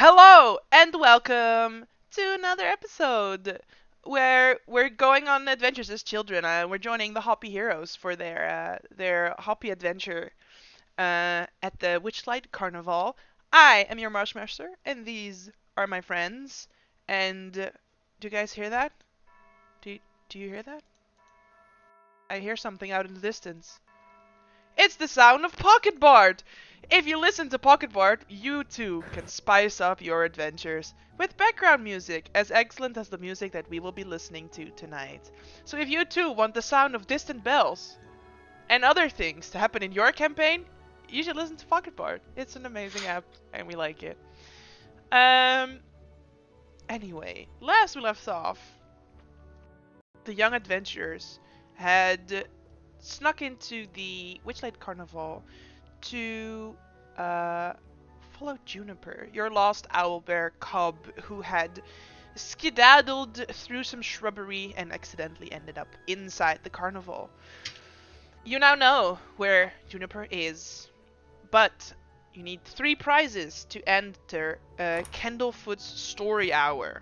Hello and welcome to another episode where we're going on adventures as children. We're joining the Hoppy Heroes for their Hoppy adventure at the Witchlight Carnival. I am your Marshmaster, and these are my friends. And do you guys hear that? Do you, do you hear that? I hear something out in the distance. It's the sound of Pocket Bard! If you listen to Pocket Bard, you too can spice up your adventures with background music as excellent as the music that we will be listening to tonight. So if you too want the sound of distant bells and other things to happen in your campaign, you should listen to Pocket Bard. It's an amazing app and we like it. Um anyway, last we left off, the young adventurers had snuck into the Witchlight Carnival to uh, follow Juniper, your lost owlbear cub who had skedaddled through some shrubbery and accidentally ended up inside the carnival. You now know where Juniper is, but you need 3 prizes to enter Candlefoot's Story Hour.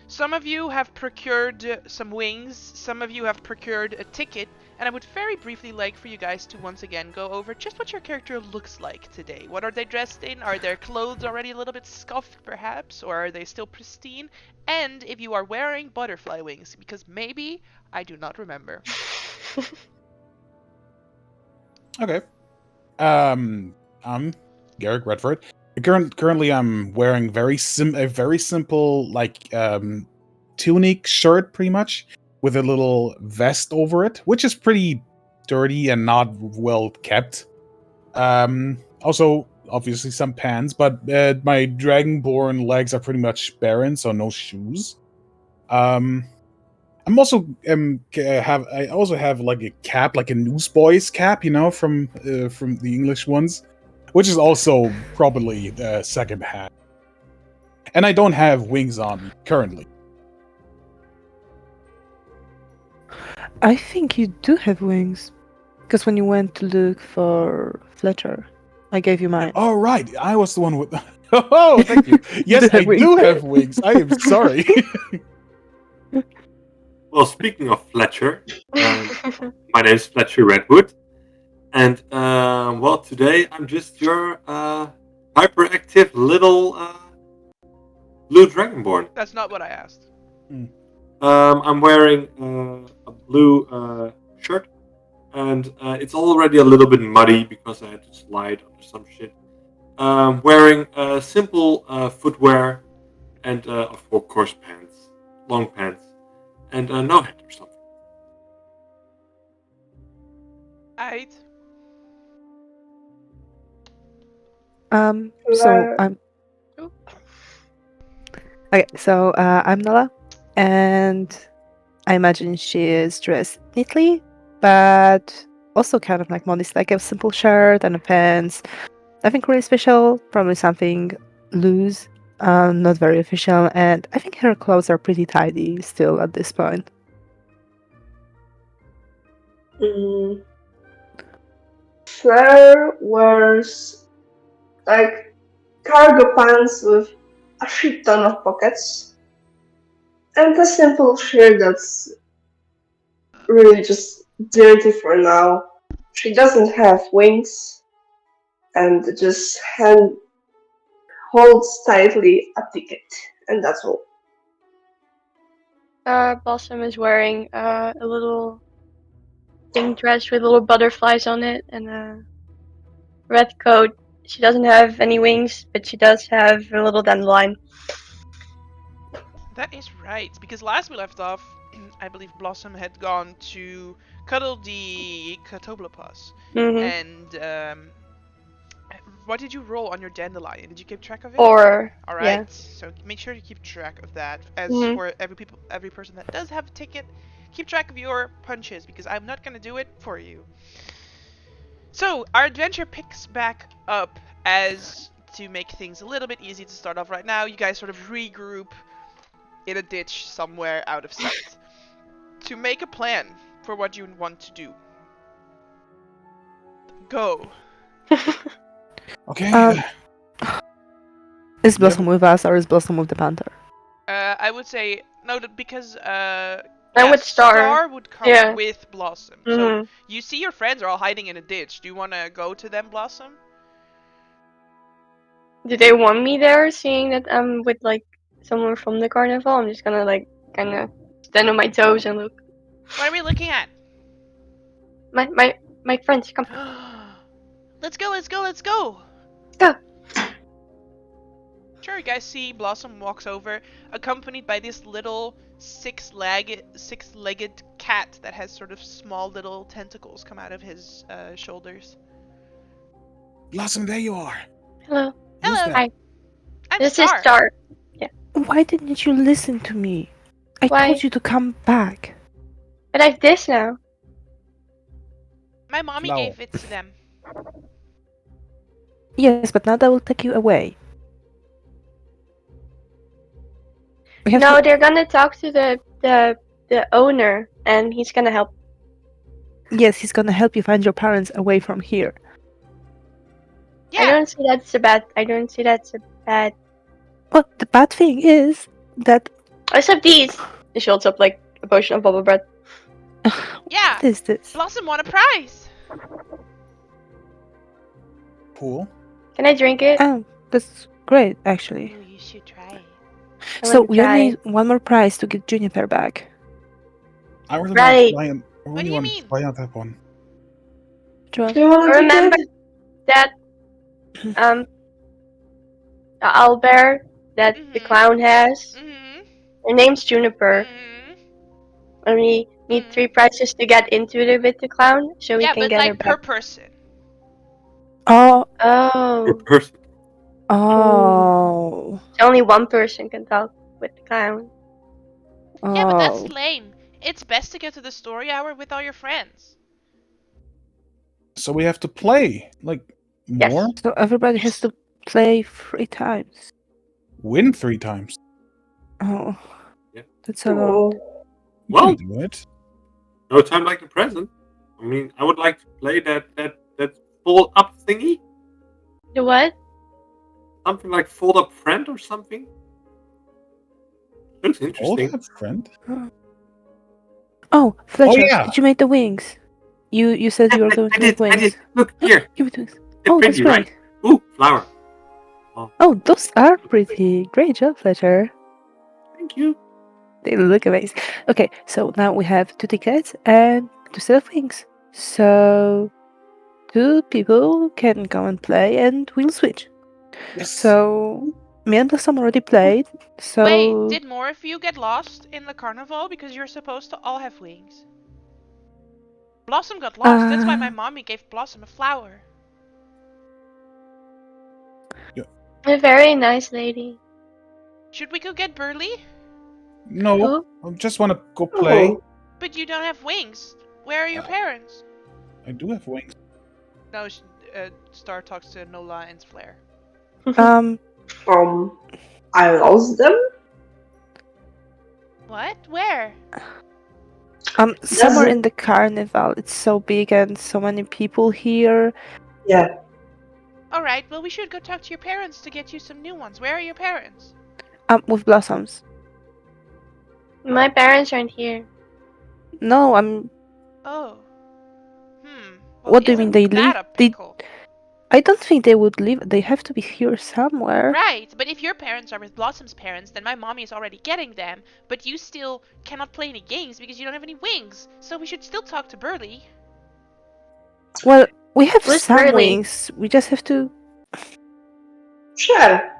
Some of you have procured some wings, some of you have procured a ticket, and I would very briefly like for you guys to once again go over just what your character looks like today. What are they dressed in? Are their clothes already a little bit scuffed perhaps, or are they still pristine? And if you are wearing butterfly wings, because maybe I do not remember. Okay. I'm Garrick Redford. Currently, I'm wearing a very simple tunic shirt, pretty much, with a little vest over it, which is pretty dirty and not well kept. Also, obviously some pants, but my dragonborn legs are pretty much barren, so no shoes. I'm also I also have like a cap, like a newsboy's cap, from the English ones, which is also probably second hand. And I don't have wings on me currently. I think you do have wings. Because when you went to look for Fletcher, I gave you mine. Oh, right. I was the one with. Oh, thank you. Yes, I do have wings. I am sorry. Well, speaking of Fletcher, my name is Fletcher Redwood, and well, today I'm just your hyperactive little blue dragonborn. That's not what I asked. I'm wearing a blue shirt, and it's already a little bit muddy because I had to slide under some shit. Wearing simple footwear and of course pants, long pants, and no hat or something. Aight. So I'm. Okay, so I'm Nala, and I imagine she is dressed neatly, but also kind of like modest, like a simple shirt and a pants. Nothing really special, probably something loose, not very official, and I think her clothes are pretty tidy still at this point. Fleur wears like cargo pants with a shit ton of pockets and a simple shirt that's really just dirty for now. She doesn't have wings and just holds tightly a ticket, and that's all. Blossom is wearing a little pink dress with little butterflies on it and a red coat. She doesn't have any wings, but she does have a little dandelion. That is right, because last we left off, I believe Blossom had gone to cuddle the Catoblepas. Mm-hmm. And what did you roll on your dandelion? Did you keep track of it? Or All right. yeah. So make sure to keep track of that. As Mhm. for every person that does have a ticket, keep track of your punches because I'm not gonna do it for you. So our adventure picks back up as to make things a little bit easy to start off right now. You guys sort of regroup in a ditch somewhere out of sight to make a plan for what you want to do. Go. Okay. Is Yeah, Blossom with us or is Blossom with the panther? I would say no, because I'm with Star. Star would come Yeah. with Blossom. So Mhm. you see your friends are all hiding in a ditch. Do you want to go to them, Blossom? Do they want me there, seeing that I'm with like someone from the carnival? I'm just gonna like kind of stand on my toes and look. What are we looking at? My friends, come. Let's go, let's go, let's go. Go. Sure, you guys see Blossom walks over, accompanied by this little six-legged cat that has sort of small little tentacles come out of his shoulders. Blossom, there you are. Hello. Who's Hello. that? Hi. I'm This Star. is Star. Why didn't you listen to me? I Why? told you to come back. But I have this now. My mommy No. gave it to them. Yes, but now that will take you away. We have No, to... they're gonna talk to the owner, and he's gonna help. Yes, he's gonna help you find your parents away from here. Yeah. I don't see that's a bad. I don't see that's a bad. Well, the bad thing is that... Except these. She holds up like a potion of bubble bread. Yeah. What is this? Blossom won a prize. Cool. Can I drink it? Oh, that's great, actually. Ooh, you should try it. I So wanna we only try. need one more prize to get Juniper back. I really Right. want to What do you mean? try out that one. John? Do you want to Remember take it? that the owlbear that the Mhm. clown has? Mhm. Her name's Juniper. Mhm. And we need 3 prizes to get into it with the clown, so we Yeah, can but get her like per back. person. Oh, Per Oh. person. oh, Only one person can talk with the clown. Yeah, but that's oh. lame. It's best to go to the story hour with all your friends. So we have to play like Yes. more, So everybody has to play 3 times. win 3 times. Oh, Yeah. that's a lot. Oh. You Well, can do it. no time like the present. I mean, I would like to play that fold up thingy. The what? Something like fold up friend or something. Looks Oh, interesting. that friend. Oh, Fletcher, yeah. did you make the wings? You said you were going to make I wings. did. Look here. Give me the wings. They're Oh, that's pretty, right? great. Ooh, flower. Oh, those are pretty. Great job, Fletcher. Thank you. They look amazing. Okay, so now we have 2 tickets and 2 set of wings. So 2 people can go and play and we'll switch. Yes. So me and Blossom already played. So Wait, did more of you get lost in the carnival because you're supposed to all have wings? Blossom got lost. That's why my mommy gave Blossom a flower. A very nice lady. Should we go get Burley? No, Who? I just want to go play. Oh. But you don't have wings. Where are your parents? I do have wings. No, Star talks to Nola and Flare. um I lost them? What? Where? somewhere it- in the carnival. It's so big and so many people here. Yeah. Alright, well we should go talk to your parents to get you some new ones. Where are your parents? With Blossoms. My parents aren't here. No, I'm... Oh. Well, What do you mean isn't they that leave? a pickle? I don't think they would leave. They have to be here somewhere. Right, but if your parents are with Blossom's parents, then my mommy is already getting them, but you still cannot play any games because you don't have any wings. So we should still talk to Burley. Well, we have Where's some Burley? wings. We just have to... Sure.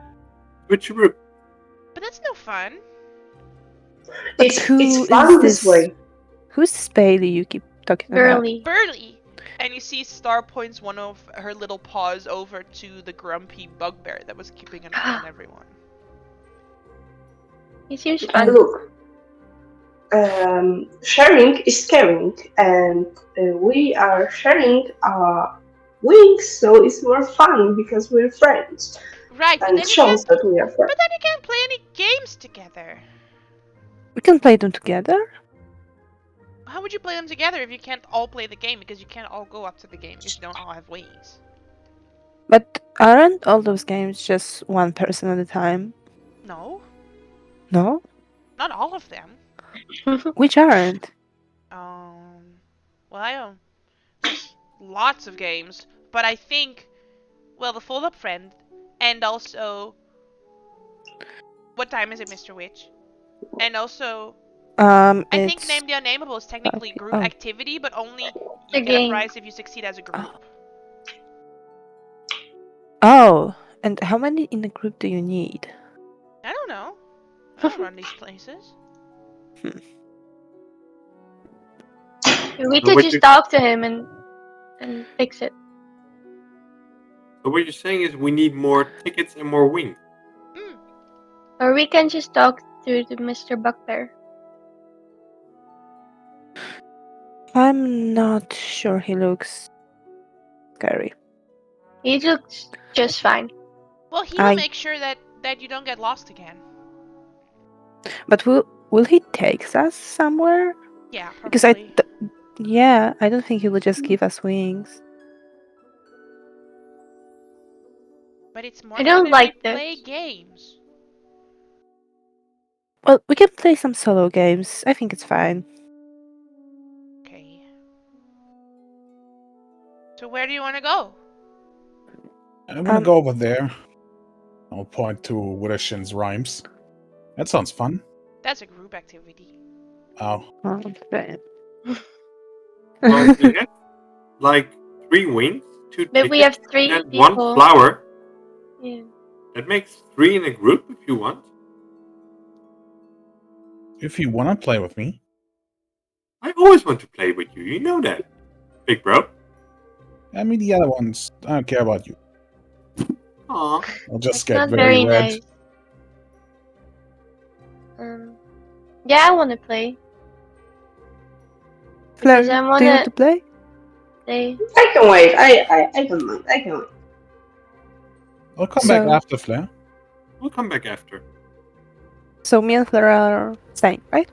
Switcheroo. But that's no fun. But It's who fun is this this? way. Who's this Bailey you keep talking about? Burley. Burley! And you see Star points one of her little paws over to the grumpy bugbear that was keeping an eye on everyone. He seems And fun. look, sharing is caring, and we are sharing our wings, so it's more fun because we're friends, Right, but and then it you shows can't. that we are friends. But then you can't play any games together. We can play them together. How would you play them together if you can't all play the game because you can't all go up to the game because you don't all have wings? But Aren't all those games just one person at a time? No, No? not all of them. Which aren't? Well, I don't. There's lots of games, but I think, well, the Fold Up Friend, and also, what time is it, Mr. Witch? And also, I think It's Name the Unnameable is technically okay. group Oh. activity, but only The you get a game. prize if you succeed as a group. Oh, and how many in a group do you need? I don't know. I don't run these places. We So could what just you talk to him and fix it. so what you're saying is we need more tickets and more wings. Mm. Or we can just talk to Mr. Buckbear. I'm not sure he looks scary. He looks just fine. Well, he will I- make sure that you don't get lost again. But will he take us somewhere? Yeah, Because probably. yeah, I don't think he will just give us wings. But it's more I fun don't if we like play this. games. Well, we can play some solo games. I think it's fine. Okay. So where do you want to go? I'm gonna Um, go over there. I'll point to Withershin's rhymes. That sounds fun. That's a group activity. Oh, okay. Well, we have like 3 wings, 2 But we tickets, have 3 and 1 people. flower. Yeah. That makes 3 in a group if you want. if you wanna play with me, I always want to play with you. You know that, big bro. I mean the other ones. I don't care about you. Aw. I'll just That's get not very very red. nice. Yeah, I want to play. Fleur, Because I do want you want to play? play. I can wait. I don't mind. I can wait. I'll come back So- after Flair. We'll come back after. So me and Fleur are staying, right?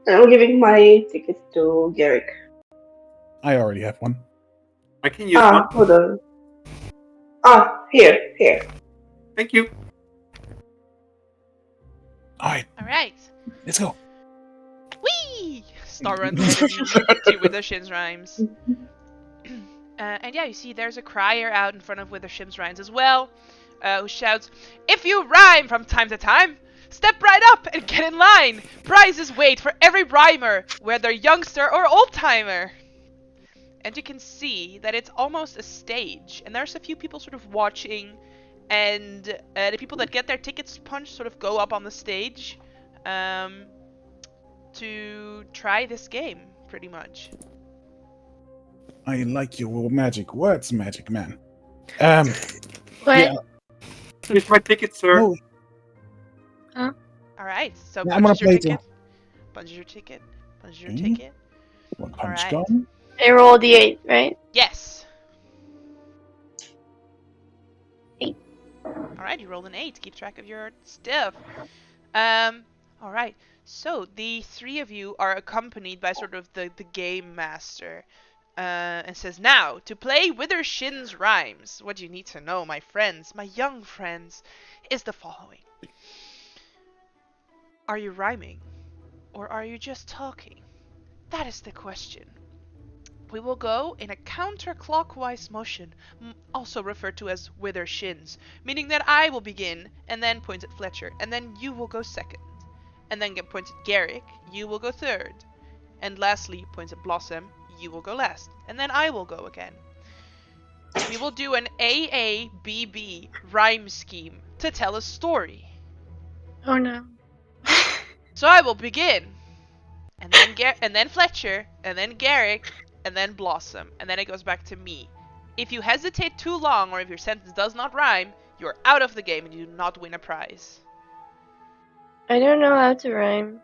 And I'm giving my ticket to Garrick. I already have one. I can use one. Hold on. Here. Thank you. Alright, Alright. let's go. Whee! Star runs ahead of you to Withershins Rhymes. And yeah, you see there's a crier out in front of Withershins Rhymes as well, who shouts, "If you rhyme from time to time, step right up and get in line! Prizes wait for every rhymer, whether youngster or old-timer!" And you can see that it's almost a stage, and there's a few people sort of watching, and the people that get their tickets punched sort of go up on the stage to try this game, pretty much. I like your magic words, magic man. What? Yeah, Here's my ticket, sir. no, Alright, so Yeah, I'm gonna punches your play ticket. too. Punches your ticket. Punches your Okay. ticket. one punch Alright. gone. I roll the 8, right? Yes. 8. Alright, you rolled an 8. Keep track of your stuff. Alright. So the 3 of you are accompanied by sort of the game master. And says, "Now, to play Withershin's Rhymes, what you need to know, my friends, my young friends, is the following. Are you rhyming? Or are you just talking? That is the question. We will go in a counterclockwise motion, also referred to as wither shins, meaning that I will begin and then point at Fletcher, and then you will go second, and then get point at Garrick, you will go third, and lastly points at Blossom, you will go last, and then I will go again. We will do an AABB rhyme scheme to tell a story. Oh no. So I will begin, and then Fletcher, and then Garrick, and then Blossom, and then it goes back to me. If you hesitate too long, or if your sentence does not rhyme, you're out of the game and you do not win a prize. I don't know how to rhyme.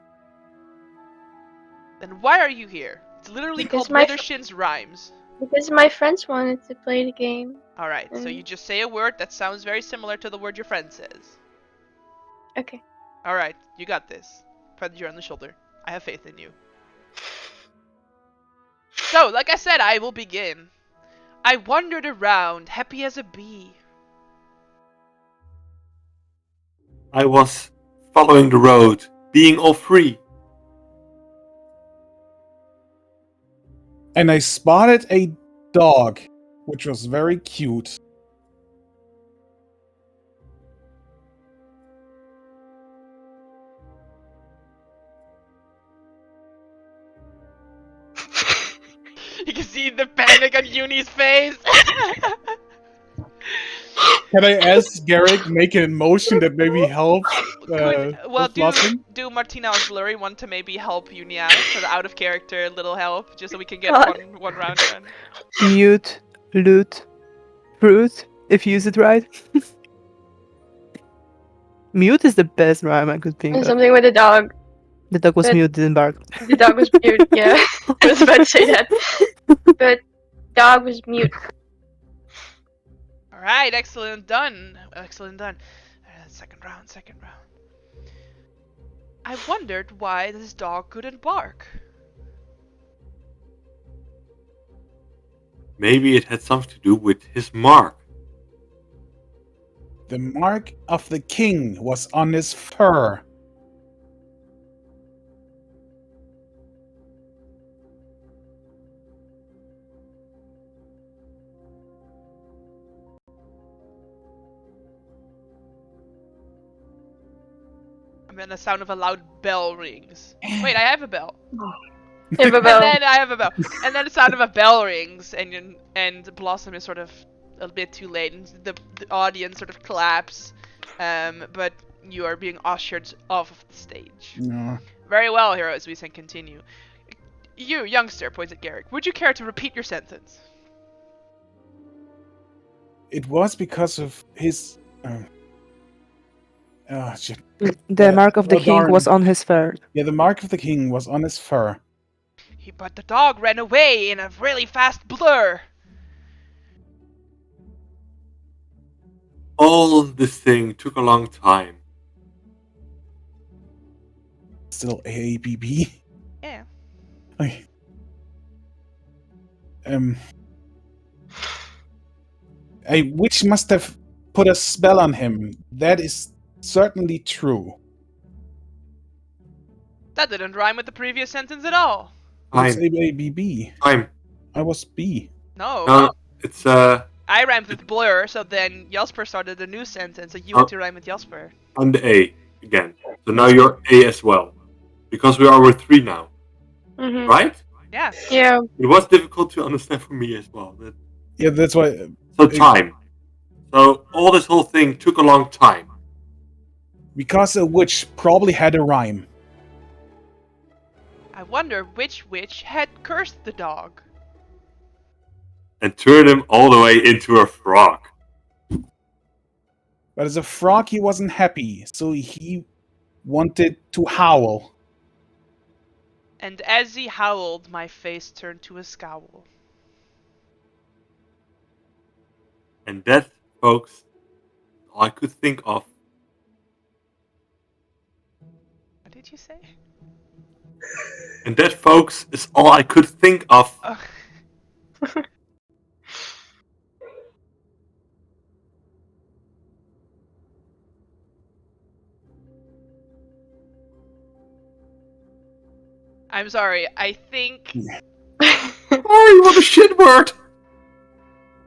Then why are you here? It's literally Because called my Withershin's Rhymes. Because my friends wanted to play the game. Alright, so you just say a word that sounds very similar to the word your friend says. Okay. Alright, you got this. Pat you on the shoulder. I have faith in you. So, like I said, I will begin. I wandered around, happy as a bee. I was following the road, being all free. And I spotted a dog, which was very cute. You can see the panic on Uni's face. Can I ask Garrick make an motion that maybe helps? Do Martina Auxiliary want to maybe help Uni out, sort of out of character, little help, just so we can get God. one round done. Mute, loot, fruit, if you use it right. Mute is the best rhyme I could think And of. something with a dog. The dog was but- mute, didn't bark. The dog was mute. Yeah, I was about to say that. But dog was mute. All right, excellent done. Excellent done. Second round. I wondered why this dog couldn't bark. Maybe it had something to do with his mark. The mark of the king was on his fur. And then the sound of a loud bell rings. Wait, I have a bell. Have a And bell. then I have a bell. And then the sound of a bell rings, and Blossom is sort of a bit too late, and the audience sort of claps. But you are being ushered off of the stage. No. Very well, heroes. We can continue. You, youngster, points at Garrick. Would you care to repeat your sentence? It was because of his. Oh, shit. The mark of the oh, king darn. was on his fur. Yeah, the mark of the king was on his fur. But the dog ran away in a really fast blur. All this thing took a long time. Still AABB. Yeah. Okay. A witch must have put a spell on him. That is certainly true. That didn't rhyme with the previous sentence at all. It's Time. AABB. Time. I was B. No. No, it's I rhymed with blur, so then Jasper started a new sentence, so you had to rhyme with Jasper. I'm the A again. So now you're A as well. Because we are with 3 now. Mm-hmm. Right? Yeah. Yeah. It was difficult to understand for me as well. Yeah, that's why. So time. So all this whole thing took a long time. Because a witch probably had a rhyme. I wonder which witch had cursed the dog. And turned him all the way into a frog. But as a frog, he wasn't happy, so he wanted to howl. And as he howled, my face turned to a scowl. And that, folks, all I could think of. What did you say? And that, folks, is all I could think of. I'm sorry, I think... Oh, what a shit word!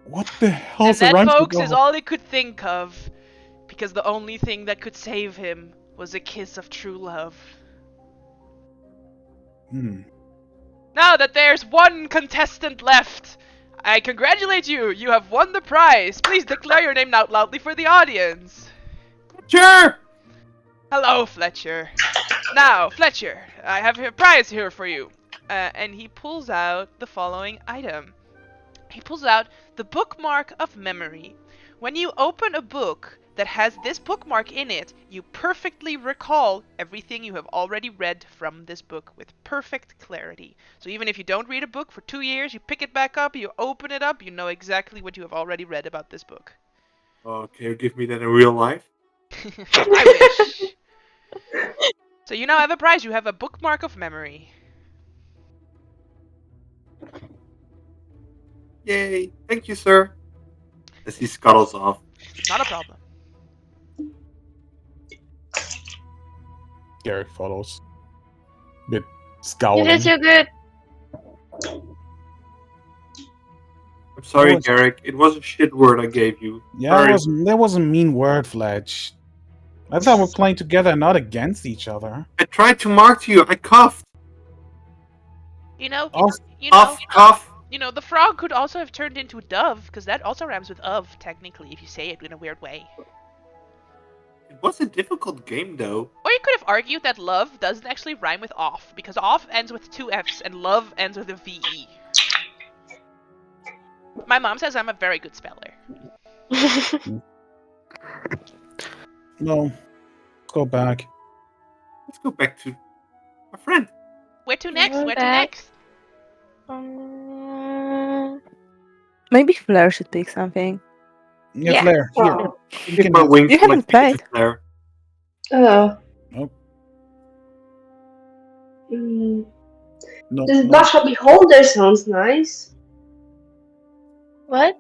What the And hell's that, around folks, is all he could think of, because the only thing that could save him was a kiss of true love. Now that there's one contestant left, I congratulate you! You have won the prize! Please declare your name out loudly for the audience! Sure! Hello, Fletcher. Now, Fletcher, I have a prize here for you. And he pulls out the following item. He pulls out the Bookmark of Memory. When you open a book that has this bookmark in it, you perfectly recall everything you have already read from this book with perfect clarity. So even if you don't read a book for 2 years, you pick it back up, you open it up, you know exactly what you have already read about this book. Oh, can you give me that in real life? I wish. So you now have a prize. You have a Bookmark of Memory. Yay! Thank you, sir. As he scuttles off. Not a problem. Garrick follows. Bit You scowling. did so good. I'm sorry, Oh, Garrick. It was a shit word I gave you. Yeah, Sorry. that was a mean word, Fletch. I thought we're playing together, not against each other. I tried to mark to you. I coughed. You know, Off, you know, Cough, cough. you know. The frog could also have turned into a dove, because that also rhymes with of, technically, if you say it in a weird way. It was a difficult game, though. Or you could have argued that love doesn't actually rhyme with off, because off ends with two F's and love ends with a VE. My mom says I'm a very good speller. no, go back. Let's go back to my friend. Where to next? Go Where to back. next? Maybe Fleur should pick something. Yeah, Yeah. Flair, here. Oh. You Pick can my have. wings You and my haven't ticket to played. Claire. Oh. Nope. Mm. No, This no. Basha Beholder sounds nice. What?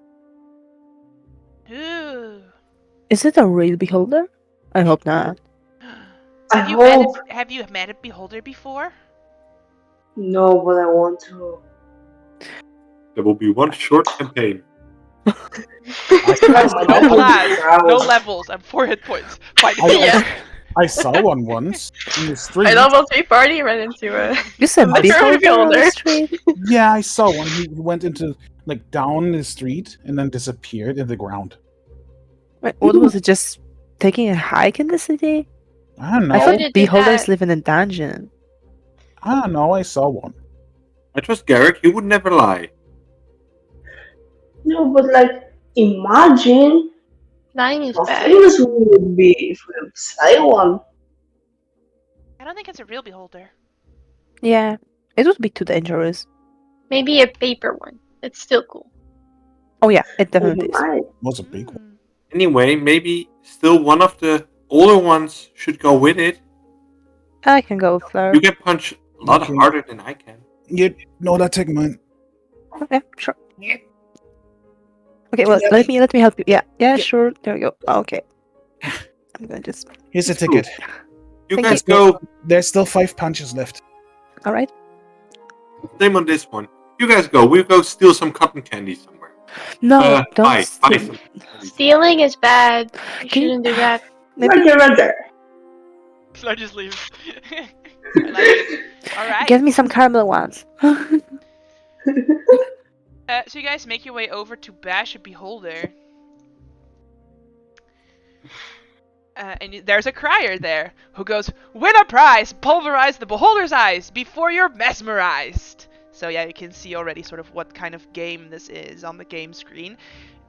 Ooh. Is it a real beholder? I hope not. I Have you met hope. have you met a beholder before? No, but I want to. There will be one short campaign. Oh, my No dad would be class, proud. no levels, and 4 hit points. Fight I, Yeah. I saw one once in the street. I level 3 party ran into a. You said a beholder on the beholder. street? Yeah, I saw one. He went into like down the street and then disappeared in the ground. Wait, what was it? Just taking a hike in the city? I don't know. I Why would thought it do beholders that? live in a dungeon. I don't know. I saw one. I trust Garrick. He would never lie. No, but like, imagine Lying is how bad. famous we would be if we would say one. I don't think it's a real beholder. Yeah, it would be too dangerous. Maybe a paper one. It's still cool. Oh yeah, it Oh definitely is. my. Was a big one. Hmm. Anyway, maybe still one of the older ones should go with it. I can go with Fleur. You can punch a lot Okay. harder than I can. Yeah, no, that take mine. Okay, sure. Okay, well, let me help you. Yeah, sure. There we go. Okay. I'm gonna just. Here's a It's cool. ticket. You Thank guys you. go. There's still 5 punches left. All right. Same on this one. You guys go. We'll go steal some cotton candy somewhere. No, don't. Buy steal. some candy. Stealing is bad. You Can you- shouldn't do that. Maybe Roger. Fleur just leaves. I like it. Alright. get me some caramel ones. So you guys make your way over to bash a beholder. And there's a crier there who goes, "Win a prize! Pulverize the beholder's eyes before you're mesmerized!" So yeah, you can see already sort of what kind of game this is on the game screen.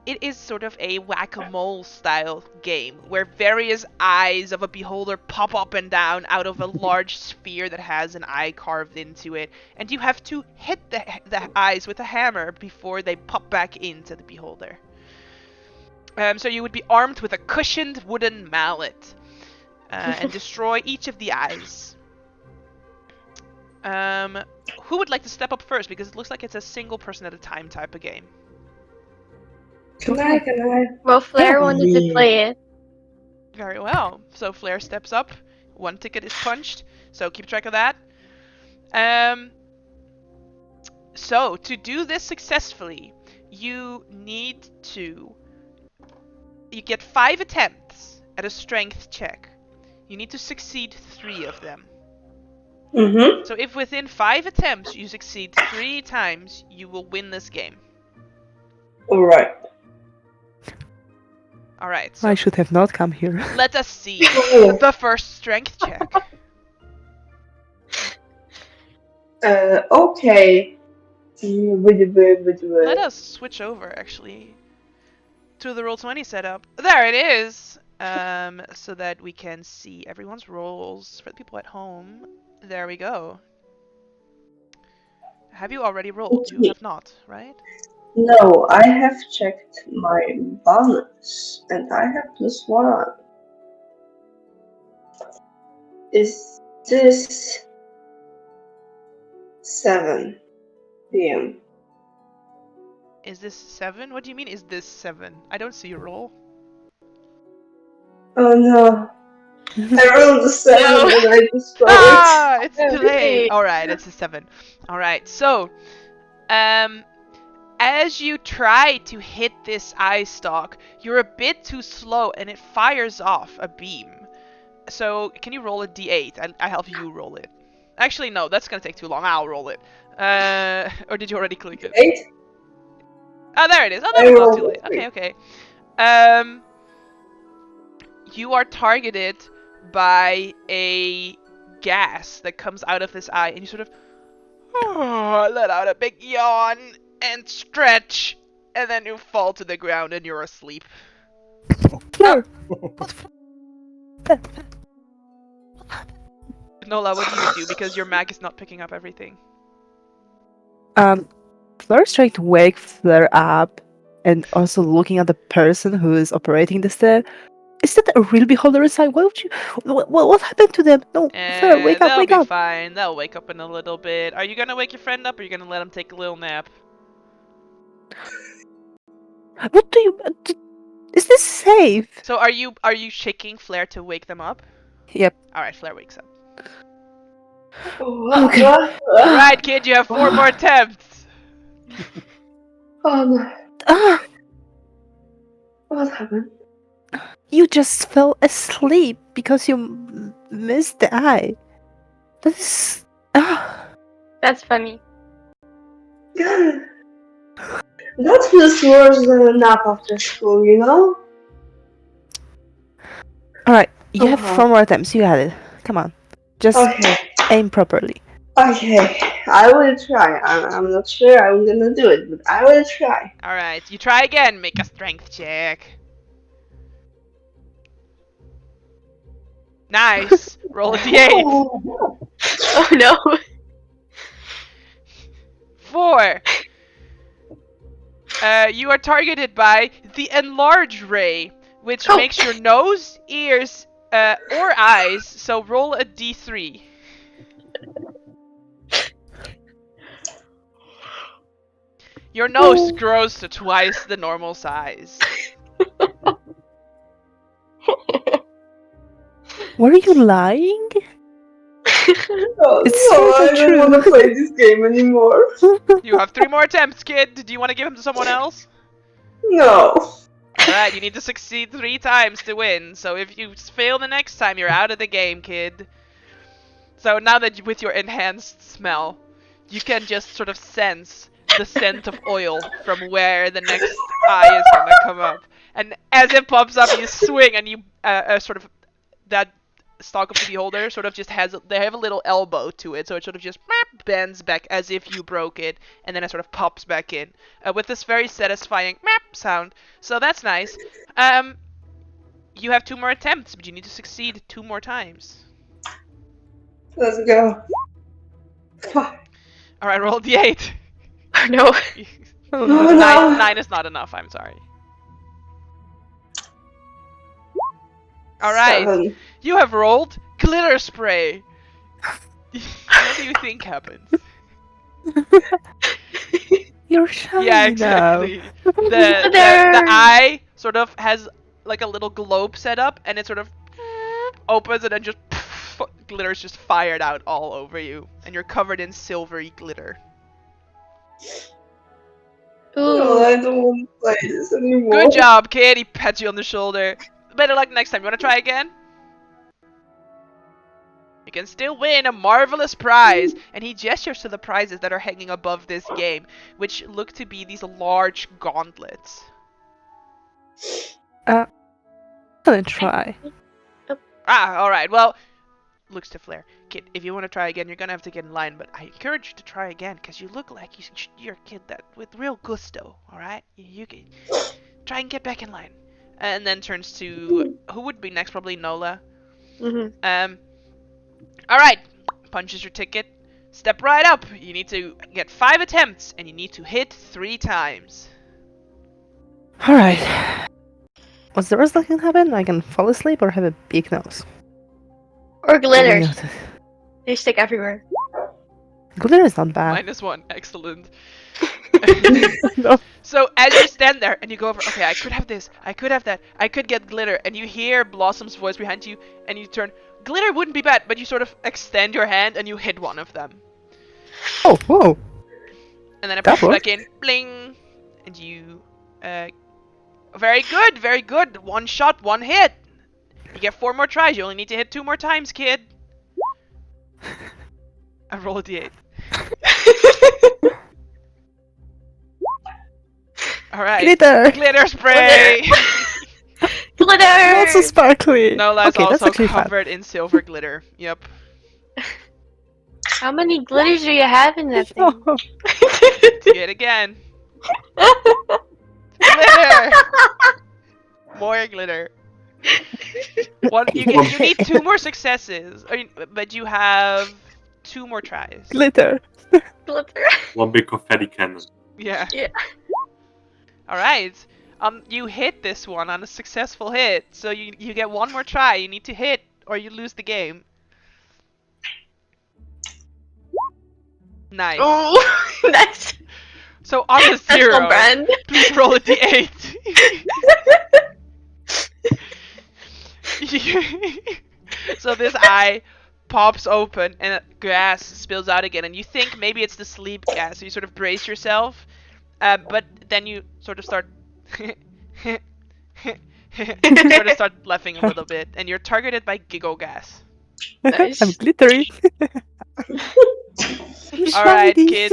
It is sort of a whack-a-mole style game where various eyes of a beholder pop up and down out of a large sphere that has an eye carved into it, and you have to hit the eyes with a hammer before they pop back into the beholder. So you would be armed with a cushioned wooden mallet and destroy each of the eyes. Who would like to step up first? Because it looks like it's a single person at a time type of game. Can I? Well, Flair wanted to me. play it. Very well. So Flair steps up. 1 ticket is punched. So keep track of that. So to do this successfully, you need to... You get 5 attempts at a strength check. You need to succeed 3 of them. Mm-hmm. So if within 5 attempts you succeed 3 times, you will win this game. Alright. Alright, so I should have not come here. let us see Oh. the first strength check. Okay. Let us switch over, actually, to the Roll20 setup. There it is! So that we can see everyone's rolls for the people at home. There we go. Have you already rolled? You Okay. have not, right? No, I have checked my bonus and I have +1. Is this 7 p.m.? Is this 7? What do you mean, is this 7? I don't see a roll. Oh no. I rolled a 7 No. and I just rolled it. Ah, it's Oh, too late. really? Alright, it's a 7. Alright, so, as you try to hit this eye stalk, you're a bit too slow and it fires off a beam. So, can you roll a d8? I help you roll it. Actually, no, that's gonna take too long. I'll roll it. Or did you already click it? 8? Oh, there it is. Oh, that I was not rolled too a late. 3. Okay, okay. You are targeted by a gas that comes out of this eye, and you sort of let out a big yawn and stretch, and then you fall to the ground and you're asleep. Fleur! Nola, what do you do? Because your mag is not picking up everything. Fleur's trying to wake Fleur up and also looking at the person who is operating the stair. Is that a real beholder inside? Why would you? What happened to them? No, Fleur, wake up, They'll wake be up! fine. They'll wake up in a little bit. Are you gonna wake your friend up, or are you gonna let him take a little nap? What do you? Is this safe? So are you shaking Flair to wake them up? Yep. All right, Flair wakes up. Okay. All right, kid, you have 4 more attempts. Oh no. Ah, What happened? you just fell asleep because you missed the eye. That is. Ah. That's funny. God. That feels worse than a nap after school, you know? All right, you have Uh-huh. 4 more attempts. You got it. Come on, just Okay. aim properly. Okay. I will try. I'm not sure I'm gonna do it, but I will try. All right, you try again. Make a strength check. Nice. Roll a d8. Oh no. 4. You are targeted by the enlarge ray, which Oh. makes your nose, ears, or eyes. So roll a d3. Your nose grows to twice the normal size. Were you lying? Oh, It's no, sort I of don't want to true. play this game anymore. You have 3 more attempts, kid. Do you want to give them to someone else? No. Alright, you need to succeed 3 times to win. So if you fail the next time, you're out of the game, kid. So now that with your enhanced smell, you can just sort of sense the scent of oil from where the next eye is gonna come up. And as it pops up, you swing and you sort of that stalk of the beholder sort of just they have a little elbow to it, so it sort of just bends back as if you broke it, and then it sort of pops back in with this very satisfying sound. So that's nice. You have 2 more attempts, but you need to succeed 2 more times. Let's go. All right, roll the 8. Oh no. Oh, No, no. no. 9 is not enough. I'm sorry. All right, 7. you have rolled glitter spray. What do you think happens? You're shiny Yeah, now. exactly. The eye sort of has like a little globe set up, and it sort of opens and then just glitter is just fired out all over you, and you're covered in silvery glitter. No, Ooh. I don't want to play this anymore. Good job, kid. He pats you on the shoulder. Better luck next time. You want to try again? You can still win a marvelous prize. And he gestures to the prizes that are hanging above this game, which look to be these large gauntlets. I'm gonna try. Ah, alright. Well, looks to Flair. Kid, if you want to try again, you're going to have to get in line. But I encourage you to try again, because you look like you're a kid that with real gusto, alright? You can try and get back in line. And then turns to, who would be next? Probably Nola. Mm-hmm. Alright, punches your ticket. Step right up. You need to get 5 attempts, and you need to hit 3 times. Alright. What's the worst that can happen? I can fall asleep or have a big nose. Or glitters. Noted. They stick everywhere. Glitter is not bad. -1. Excellent. No. So as you stand there and you go over, okay, I could have this, I could have that, I could get glitter, and you hear Blossom's voice behind you, and you turn. Glitter wouldn't be bad, but you sort of extend your hand and you hit one of them, Oh, whoa. and then it That pushes back worked. in, bling, and you. Very good, very good. One shot, one hit. You get 4 more tries. You only need to hit 2 more times, kid. I roll a d8. All right. Glitter. Glitter spray. Glitter! Not so sparkly. Nola's Okay, that's also actually fun. covered in silver glitter. Yep. How many glitters do you have in that thing? Oh, Do it again. Glitter. More glitter. One. You need 2 more successes, but you have 2 more tries. glitter. Glitter. One big confetti cannon. Yeah. Yeah. All right. You hit this one on a successful hit, so you get 1 more try. You need to hit, or you lose the game. Nice. Oh, nice. So on a That's on 0, brand. please roll a d8. So this eye pops open and gas spills out again, and you think maybe it's the sleep gas, so you sort of brace yourself, but then you sort of start laughing a little bit, and you're targeted by giggle gas. Nice. I'm glittery. All right, Shiny. kid,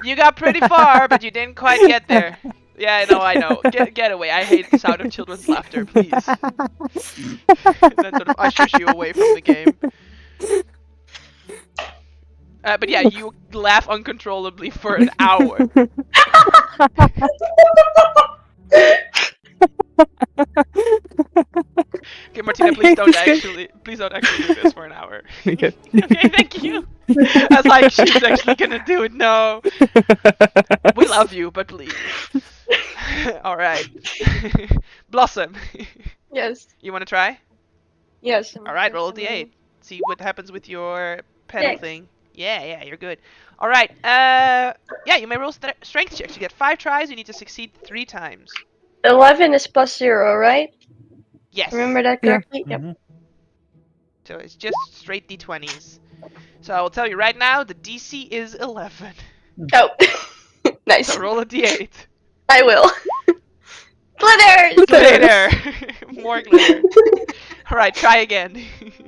you got pretty far, but you didn't quite get there. Yeah, I know. Get away. I hate the sound of children's laughter, please. And then sort of ushers you away from the game. But yeah, you laugh uncontrollably for an hour. Okay, Martina, I please hate don't this game. actually do this for an hour. Okay. Okay, thank you. I was like, she's actually gonna do it. No, we love you, but please. All right, Blossom. Yes. You want to try? Yes. All right, roll a d8. See what happens with your pedal Six. thing. Yeah, you're good. All right. Yeah, you may roll strength checks. You get 5 tries. You need to succeed 3 times. 11 is +0, right? Yes. Remember that Yeah. correctly? Yep. Mhm. So it's just straight d20s. So I will tell you right now, the DC is 11. Oh. Nice. So roll a d8. I will. Glitters! Glitter. More glitter. All right, try again.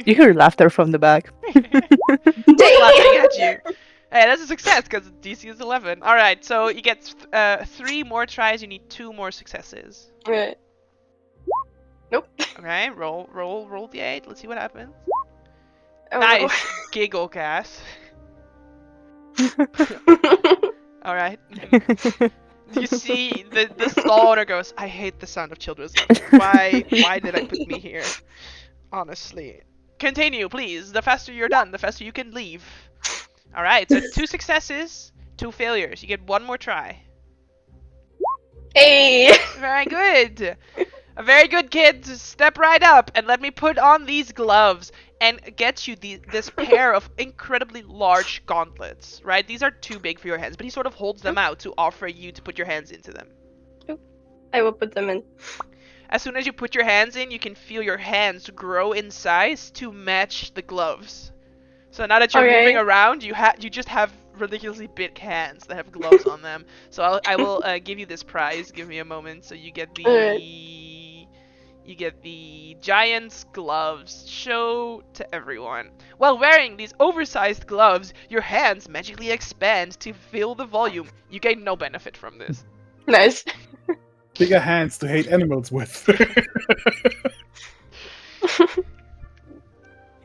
You hear laughter from the back. Laughing at you. Hey, that's a success because DC is 11. All right, so you get 3 more tries. You need 2 more successes. Right. Nope. Okay, roll the 8. Let's see what happens. Oh, Nice giggle gas. All right. You see the stall owner goes, I hate the sound of children's laughter. Why did I put me here? Honestly. Continue, please. The faster you're done, the faster you can leave. All right, so 2 successes, 2 failures. You get 1 more try. Hey! Very good. A very good, kid. Step right up and let me put on these gloves and get you this pair of incredibly large gauntlets, right? These are too big for your hands, but he sort of holds them out to offer you to put your hands into them. I will put them in. As soon as you put your hands in, you can feel your hands grow in size to match the gloves. So now that you're Okay. moving around, you just have ridiculously big hands that have gloves on them. So I will give you this prize. Give me a moment. So you get the giant's gloves. Show to everyone. While wearing these oversized gloves, your hands magically expand to fill the volume. You gain no benefit from this. Nice. Bigger hands to hate animals with.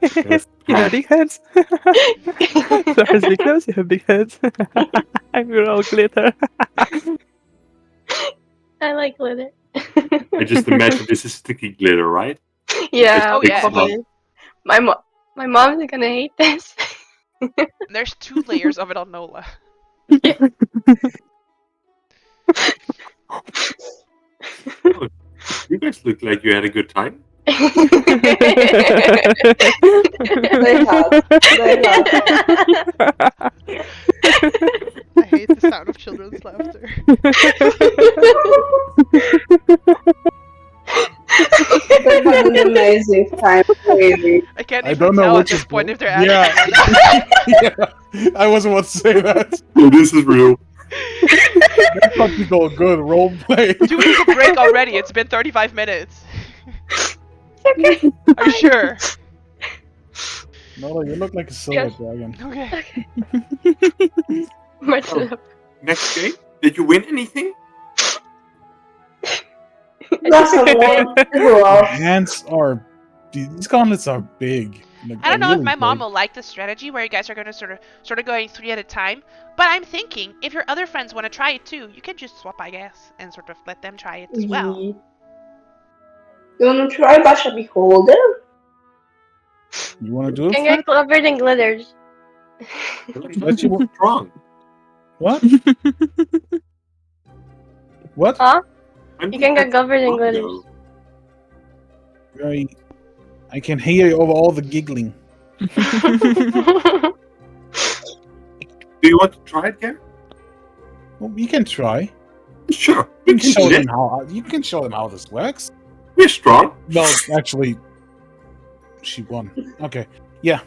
You have big hands. Flowers big nose, you have big hands. We're all glitter. I like glitter. I just imagine this is sticky glitter, right? Yeah, Oh, yeah. probably. My mom's gonna hate this. There's 2 layers of it on Nola. You guys look like you had a good time. They had. They had an amazing time, really. I can't I even don't know tell at which this is point real. if they're Yeah. actually or not. Yeah, I wasn't about to say that. So this is real. That's what you call good role play. Do we need a break already? It's been 35 minutes. Okay. Are you sure? No, you look like a silver Yes. dragon. Okay. Marcel Oh. up. Next game. Did you win anything? Got some wine to go The off. hands are. These gauntlets are big. Like, I don't know if really my mom big. will like the strategy where you guys are going to sort of going 3 at a time. But I'm thinking if your other friends want to try it too, you can just swap, I guess, and sort of let them try it as well. You wanna try Basha Beholder? You want to do it, Can Fred? get covered in glitters. But you Strong. what? What? Huh? I'm You can get not covered in strong, glitters. though. I can hear you over all the giggling. Do you want to try it, Gary? Well, you can try. Sure. We You can can show do them it. how. You can show them how this works. We're strong. No, actually, she won. Okay, yeah.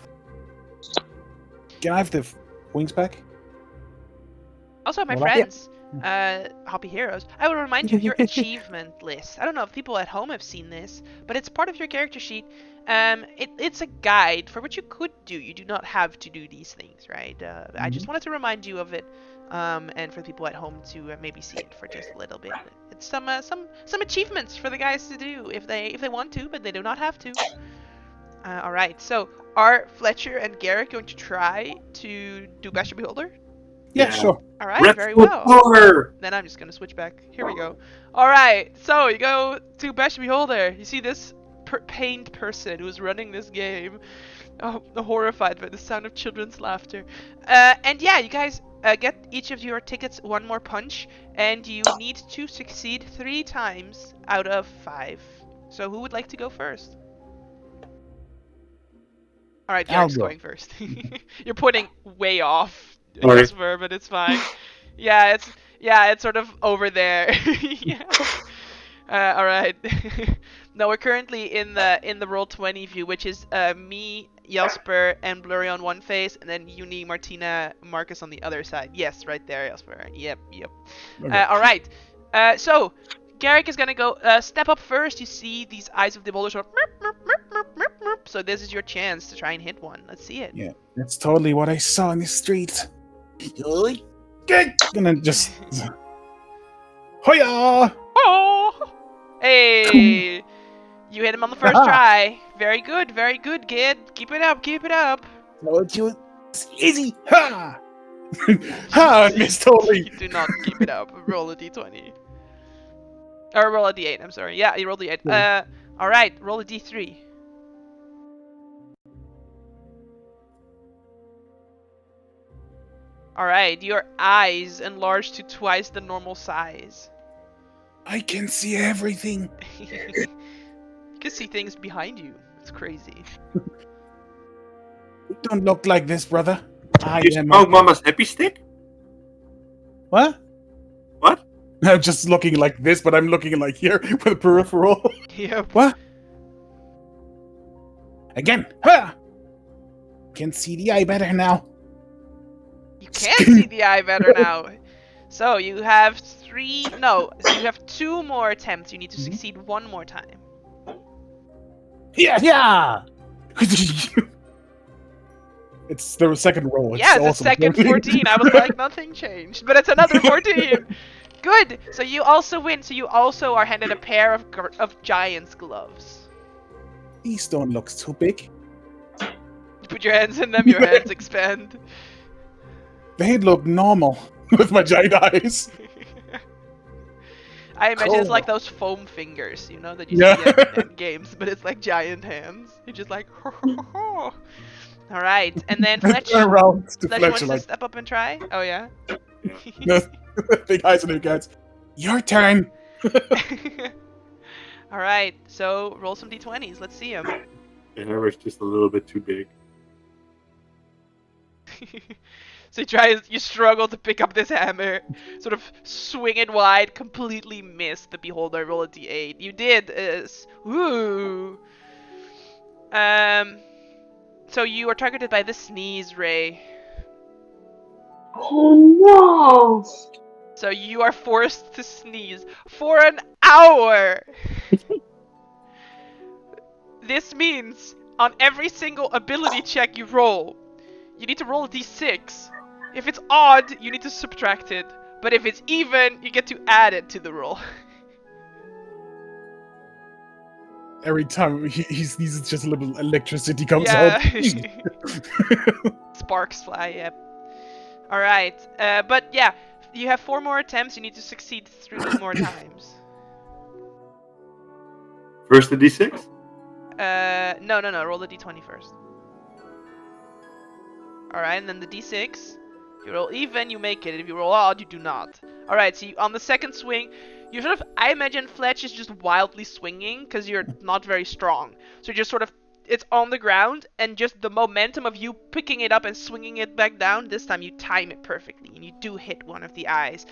Can I have the wings back? Also, my Well, I- friends, Hoppy Heroes, I will remind you of your achievement list. I don't know if people at home have seen this, but it's part of your character sheet. It's a guide for what you could do. You do not have to do these things, right? I just wanted to remind you of it, and for people at home to maybe see it for just a little bit. It's some achievements for the guys to do if they want to, but they do not have to. All right. So, are Fletcher and Garrett going to try to do Basher Beholder? Yeah, Yeah. sure. All right, Red very foot well. power. Then I'm just gonna switch back. Here we go. All right, so you go to Bash Beholder. You see this pained person who's running this game, horrified by the sound of children's laughter. And yeah, you guys get each of your tickets one more punch, and you need to succeed 3 times out of 5. So who would like to go first? All right, I'll Derek's go. going first. You're pointing way off, Sorry. Jesper, but it's fine. Yeah, it's sort of over there. Yeah. All right. No, we're currently in the roll 20 view, which is me, Jesper, and Blurry on one face, and then Uni, Martina, Marcus on the other side. Yes, right there, Jesper. Yep. Okay. All right. So Garrick is gonna go step up first. You see these eyes of the boulder sort of so this is your chance to try and hit one. Let's see it. Yeah, that's totally what I saw in the street. Gonna just. Hoya! Oh! Hey! You hit him on the first Aha. try. Very good, kid. Keep it up. Told you it's easy. Ha! Ha! I missed totally. You do not keep it up. Roll a d20. Or roll a d8, I'm sorry. Yeah, you rolled the 8. Yeah. Alright, roll a d3. Alright, your eyes enlarged to twice the normal size. I can see everything. You can see things behind you. It's crazy. Don't look like this, brother. I You am. smoke Mama's happy stick? What? What? I'm just looking like this, but I'm looking like here with a peripheral. Yep. What? Again. Ha! Can see the eye better now. You can see the eye better now. So you have 3. No, you have 2 more attempts. You need to succeed 1 more time. Yeah, yeah. It's the second roll. Yeah, it's a awesome. second 14. I was like, nothing changed, but it's another 14. Good. So you also win. So you also are handed a pair of giant's gloves. These don't look too big. You put your hands in them. Your hands expand. They look normal with my giant eyes. I imagine it's like Cool. those foam fingers, you know, that you Yeah. see in games, but it's like giant hands. You're just like, all right, and then Fletch. Turn around to Fletch Fletcher wants to like step up and try. Oh yeah. big eyes on your guys. Your turn. All right, so roll some d20s. Let's see them. The hair is just a little bit too big. So you struggle to pick up this hammer, sort of swing it wide, completely miss the beholder. Roll a d8. You did. Woo. So you are targeted by the sneeze ray. Oh no! So you are forced to sneeze for an hour. This means on every single ability check you roll, you need to roll a d6. If it's odd, you need to subtract it. But if it's even, you get to add it to the roll. Every time he sneezes, just a little electricity comes Yeah. out. Sparks fly, yep. Alright, but yeah, you have 4 more attempts, you need to succeed 3 more times. First the d6. No, roll the d20 first. Alright, and then the d6. If you roll even, you make it. If you roll odd, you do not. Alright, so on the second swing, you sort of, I imagine Fletch is just wildly swinging because you're not very strong. So you're just sort of, it's on the ground, and just the momentum of you picking it up and swinging it back down, this time you time it perfectly, and you do hit one of the eyes.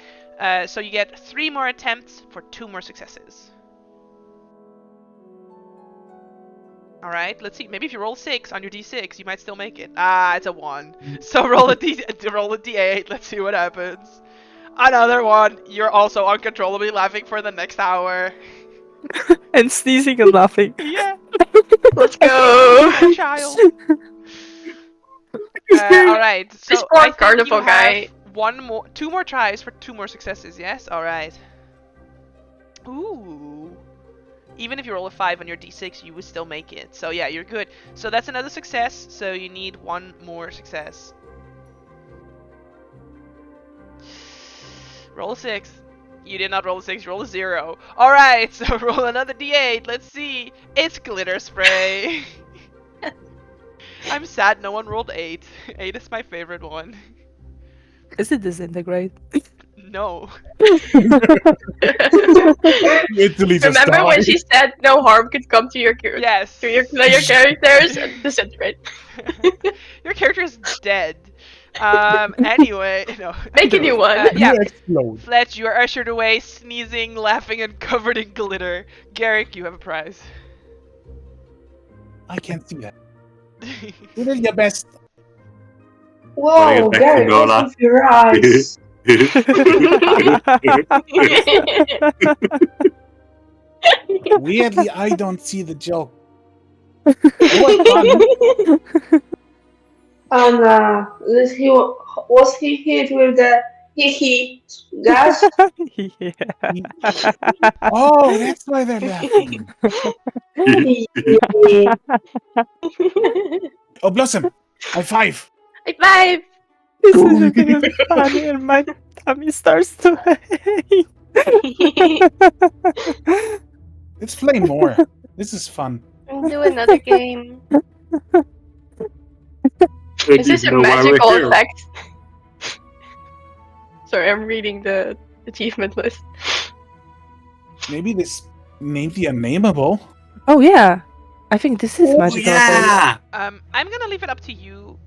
So you get 3 more attempts for 2 more successes. Alright, let's see. Maybe if you roll 6 on your d6, you might still make it. Ah, it's a 1. So roll a d8. Let's see what happens. Another 1. You're also uncontrollably laughing for the next hour. And sneezing and laughing. Yeah. Let's go. Poor child. Alright, so This poor I think carnival you have guy. 2 more tries for 2 more successes, yes? Alright. Ooh. Even if you roll a 5 on your d6, you would still make it. So yeah, you're good. So that's another success, so you need 1 more success. Roll a 6. You did not roll a 6, you roll a 0. Alright, so roll another d8. Let's see. It's glitter spray. I'm sad no one rolled 8. 8 is my favorite one. Is it disintegrate? No. Literally just Remember when die. she said no harm could come to your Yes. to your player characters? Disintegrate. Your character is dead. Anyway, no. Make a new one. Yeah. You explode. Fletch, you are ushered away, sneezing, laughing, and covered in glitter. Garrick, you have a prize. I can't see that. You did your best. Whoa, Wanna get back to Gary, what's Nola? with your eyes? Weirdly, I don't see the joke. It was fun. And was he hit with the hee gas? Yeah. Oh, that's why they're laughing. Yeah. Oh, Blossom, high 5. High five. This is really funny, and my tummy starts to ache. Let's play more. This is fun. Do another game. They Is this a didn't know why we're magical here. effect? Sorry, I'm reading the achievement list. Maybe this name the unnameable. Oh yeah, I think this is Oh, magical. yeah! I'm gonna leave it up to you,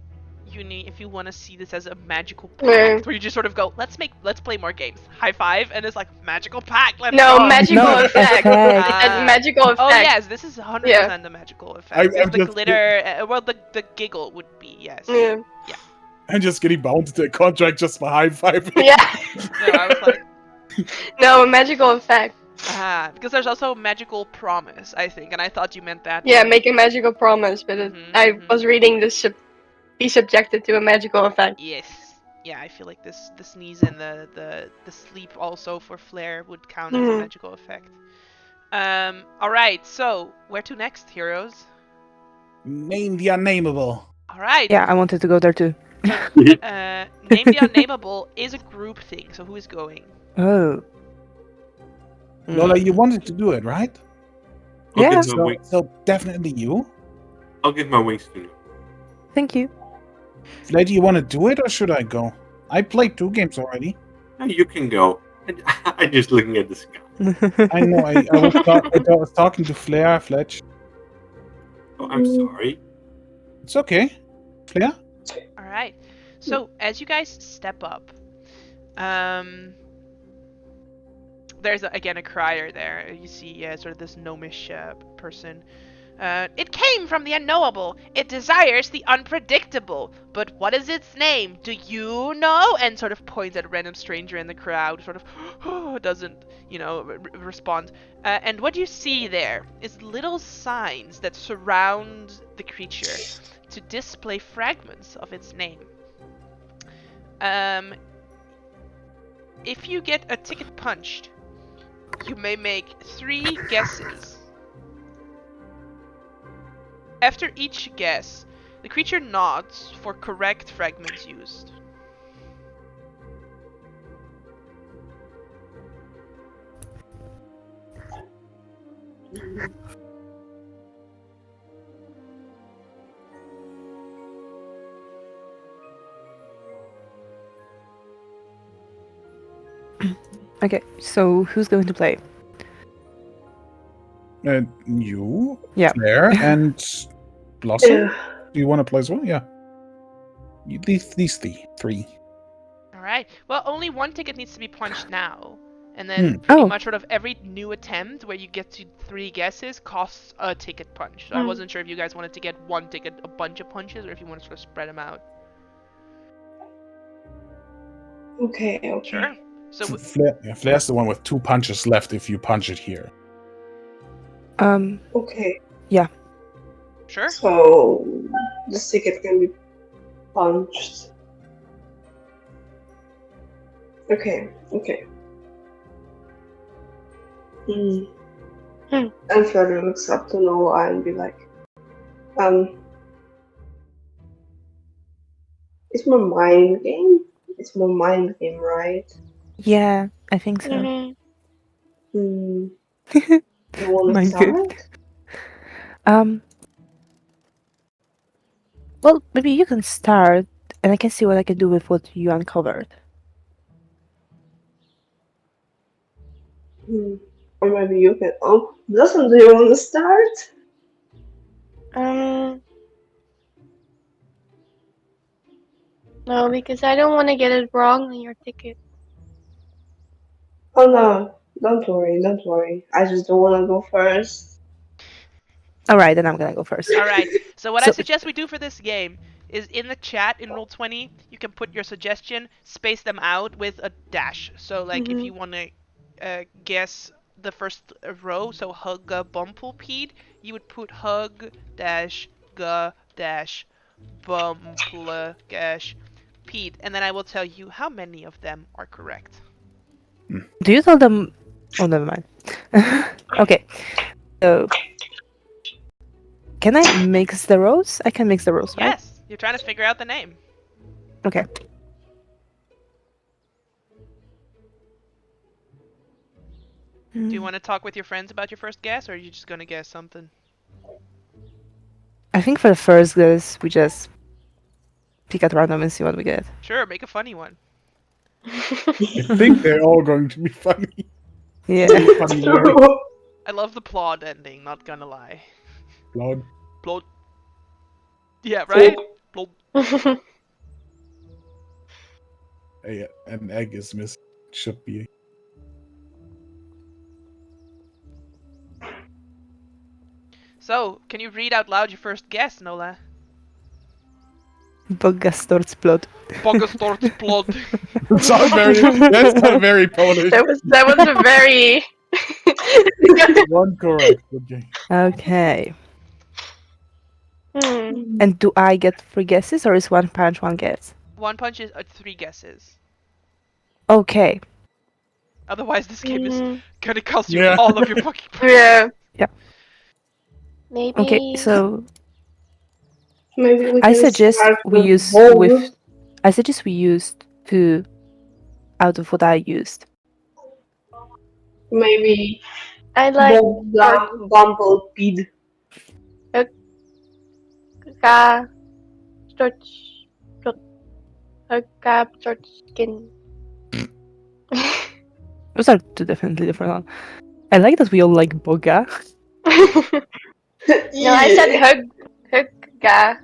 Uni, if you want to see this as a magical pact, Yeah. where you just sort of go, let's play more games. High 5, and it's like magical pact. Let's No, go. magical No, effect. effect. It's a magical effect. Oh yes, this is 100% a magical effect. I'm It's the just- glitter, well, the giggle would be, yes. Yeah. I'm just getting bound to a contract just for high 5. Yeah. No, I was like, No, a magical effect. because there's also magical promise, I think, and I thought you meant that. Yeah, one. make a magical promise, but I Mhm. was reading this be subjected to a magical effect. Yes. Yeah, I feel like the sneeze and the sleep also for Flare would count as a Mhm. magical effect. Alright, so where to next, heroes? Name the unnameable. Alright. Yeah, I wanted to go there too. Name the Unnameable is a group thing, so who is going? Oh. Lola, you wanted to do it, right? I'll Yeah. give my wings. So definitely you. I'll give my wings to you. Thank you. Lady, you want to do it or should I go? I played 2 games already. Yeah, you can go. I'm just looking at the sky. I know. I was talking to Fletch. Oh, I'm sorry. It's okay. Flair? Alright. So as you guys step up, there's again a crier there. You see sort of this gnomish person. It came from the unknowable. It desires the unpredictable. But what is its name? Do you know? And sort of points at a random stranger in the crowd, sort of doesn't, respond. And what you see there is little signs that surround the creature to display fragments of its name. If you get a ticket punched, you may make 3 guesses. After each guess, the creature nods for correct fragments used. Okay, so who's going to play? You, Yeah. Claire, and Blossom. Yeah. Do you want to play as well? Yeah. These three. All right. Well, only 1 ticket needs to be punched now. And then pretty much sort of every new attempt where you get to 3 guesses costs a ticket punch. So I wasn't sure if you guys wanted to get 1 ticket, a bunch of punches, or if you want to sort of spread them out. Okay. Sure. So Flair's the one with 2 punches left if you punch it here. Okay. Sure. So the ticket can be punched. Okay. And Freddy looks up to Noah and be like, it's more mind game? It's more mind game, right? Yeah, I think so. Mm-hmm. You wanna Mind start? Well, maybe you can start, and I can see what I can do with what you uncovered. Or maybe you can. Oh, Blossom, do you wanna start? No, because I don't want to get it wrong on your ticket. Oh no, don't worry. I just don't wanna go first. All right, then I'm gonna go first. All right. So what I So- suggest we do for this game is in the chat in Roll20, you can put your suggestion, space them out with a dash. So like if you want to guess the first row, so hugga bumplepeed, you would put hug dash ga dash bumple dash peed, and then I will tell you how many of them are correct. Do you tell them? Oh, never mind. Okay, so can I mix the rows? I can mix the rows, right? Yes, you're trying to figure out the name. Okay. Do you want to talk with your friends about your first guess, or are you just gonna guess something? I think for the first guess, we just pick at random and see what we get. Sure, make a funny one. I think they're all going to be funny. Yeah. Funny way. I love the plot ending, not gonna lie. Blood. Plot. Yeah, right? Plot. An egg is missing. Should be. So, can you read out loud your first guess, Nola? Bogastor's blood. Bogastort's plot. That's not very Polish. That was a very. One correct. Okay. Okay. And do I get 3 guesses, or is 1 punch 1 guess? 1 punch is 3 guesses. Okay. Otherwise, this game is gonna cost you Yeah. all of your fucking points. Yeah. Yeah. Maybe. Okay, so Maybe we I can suggest start we with use Bob. with. I suggest we use 2 out of what I used. Maybe I like Bumblepede. Ka skin. Those are 2 definitely different ones. I like that we all like Boga. No, I said hug ga.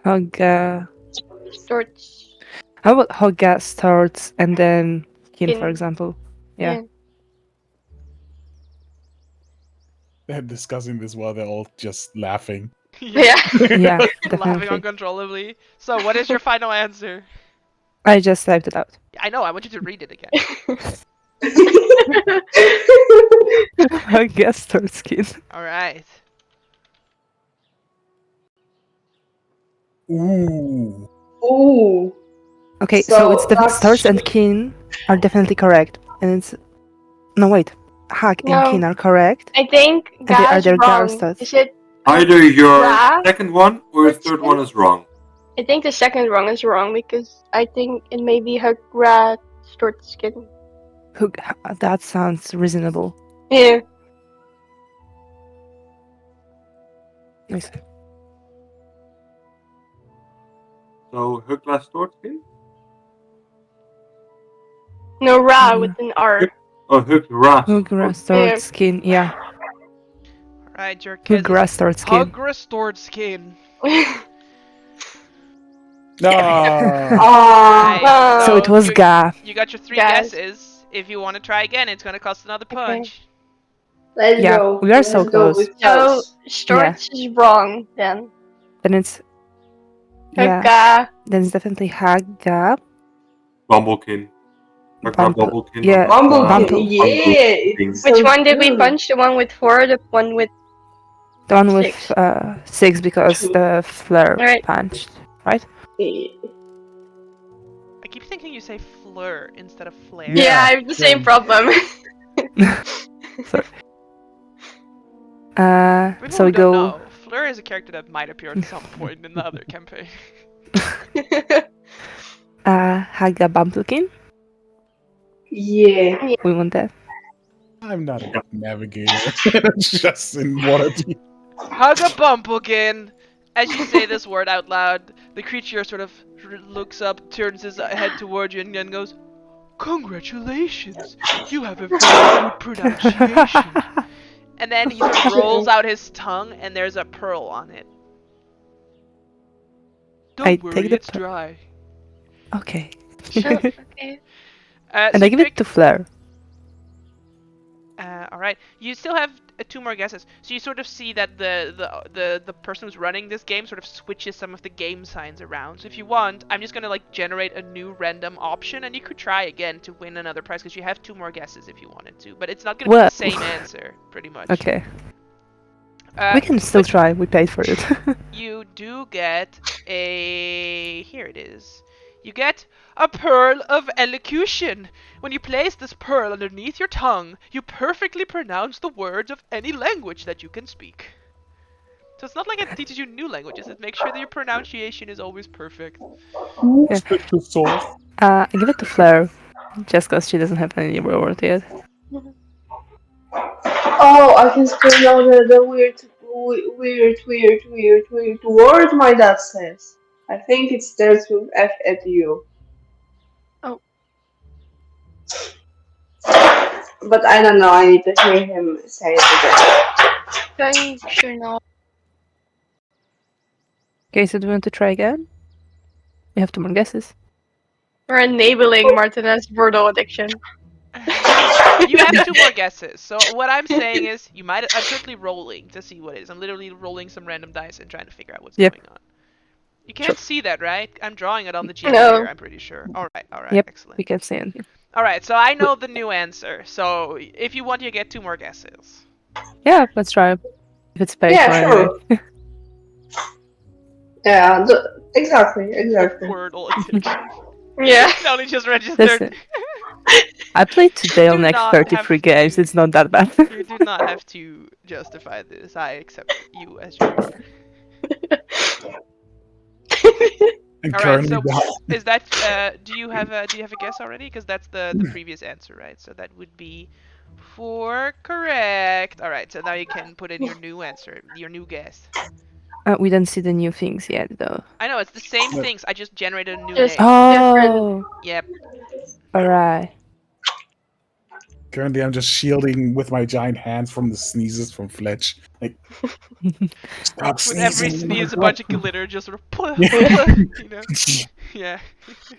Hogga. Storts. How about Hogga starts and then Kin, for Kin. example? Yeah. They're discussing this while they're all just laughing. Yeah. Yeah, Laughing definitely. uncontrollably. So, what is your final answer? I just typed it out. I know. I want you to read it again. Hogga starts Kin. All right. Ooh. Ooh. Okay, So so it's the that's starts and Kin are definitely correct. And it's no wait. Hag and No. Kin are correct. I think And they are Ga's their wrong. Garstas. Is it? Either your Ra? second one or your third one is wrong. I think the second wrong is wrong because I think it may be Hagra Stortskin. That sounds reasonable. Yeah. Nice. So Hugla Stortskin? No, Ra with an R. Oh, Hugra. Hoogra starts Kin. Yeah. All right, your guess Hoogra is starts Kin. Hug restored skin. Ah. Ah. Right, So it was you- Ga. You got your 3 Guys. guesses. If you want to try again, it's gonna cost another punch. Let's Yeah, go. we are Let's so go close. with So those. Storts is wrong then. Then it's yeah. Haga. Then it's definitely Hagga. Bumblekin. Hugla Bumble- Bumblekin. yeah, Bumblekin. Bumble. Yeah. It's Which so one did we good. punch? The one with 4 or the one with The one with 6? 6 because Two. the flare Alright. punched, right? Yeah. I keep thinking you say fleur instead of flare. Yeah. Yeah, I have the same problem. Sorry. For people So who we don't go know, Fleur is a character that might appear at some point in the other campaign. Hagga Bumpkin. Yeah. We want that. I'm not a navigator. Just in Waterdeep. Hug a bumpkin! As you say this word out loud, the creature sort of looks up, turns his head towards you, and then goes, "Congratulations! You have a very good pronunciation." And then he sort of rolls out his tongue, and there's a pearl on it. Don't I worry, take the it's dry. Okay. Oh, okay. And So I you give it pick- to Flare. All right. You still have 2 more guesses. So you sort of see that the person who's running this game sort of switches some of the game signs around. So if you want, I'm just gonna like generate a new random option, and you could try again to win another prize because you have 2 more guesses if you wanted to. But it's not gonna be Well- the same answer, pretty much. Okay. We can still but try. We paid for it. You do get a. Here it is. You get a pearl of elocution. When you place this pearl underneath your tongue, you perfectly pronounce the words of any language that you can speak. So it's not like it teaches you new languages, it makes sure that your pronunciation is always perfect. Yeah. Stick to source. I give it to Flare. Just because she doesn't have any reward yet. Oh, I can still know the weird word my dad says. I think it starts with F at U. Oh. But I don't know, I need to hear him say it again. Functional. Okay, so do you want to try again? You have 2 more guesses. We're enabling Martinez's Wordle addiction. You have 2 more guesses. So what I'm saying is, I'm currently rolling to see what it is. I'm literally rolling some random dice and trying to figure out what's Yep. going on. You can't see that, right? I'm drawing it on the GM No. here, I'm pretty sure. Alright, Yep. excellent. We can see it. Alright, so I know the new answer. So if you want, you get 2 more guesses. Yeah, let's try. If it's paid Yeah, for sure. anyway. Yeah, exactly. Wordle addiction. Yeah. It only just registered. Listen, I played today Do on like not 33 have games. to- It's not that bad. You do not have to justify this. I accept you as your reader. And All right, currently, so the- is that do you have a guess already? Because that's the previous answer, right? So that would be 4 correct. All right, so now you can put in your new answer, your new guess. We don't see the new things yet, though. I know it's the same No. things. I just generated a new Just- name. Oh, Yep. alright. Currently, I'm just shielding with my giant hands from the sneezes from Fletch. Like, stop With every sneezing! sneeze, a bunch of glitter just sort of puh, Yeah. puh, you know. Yeah.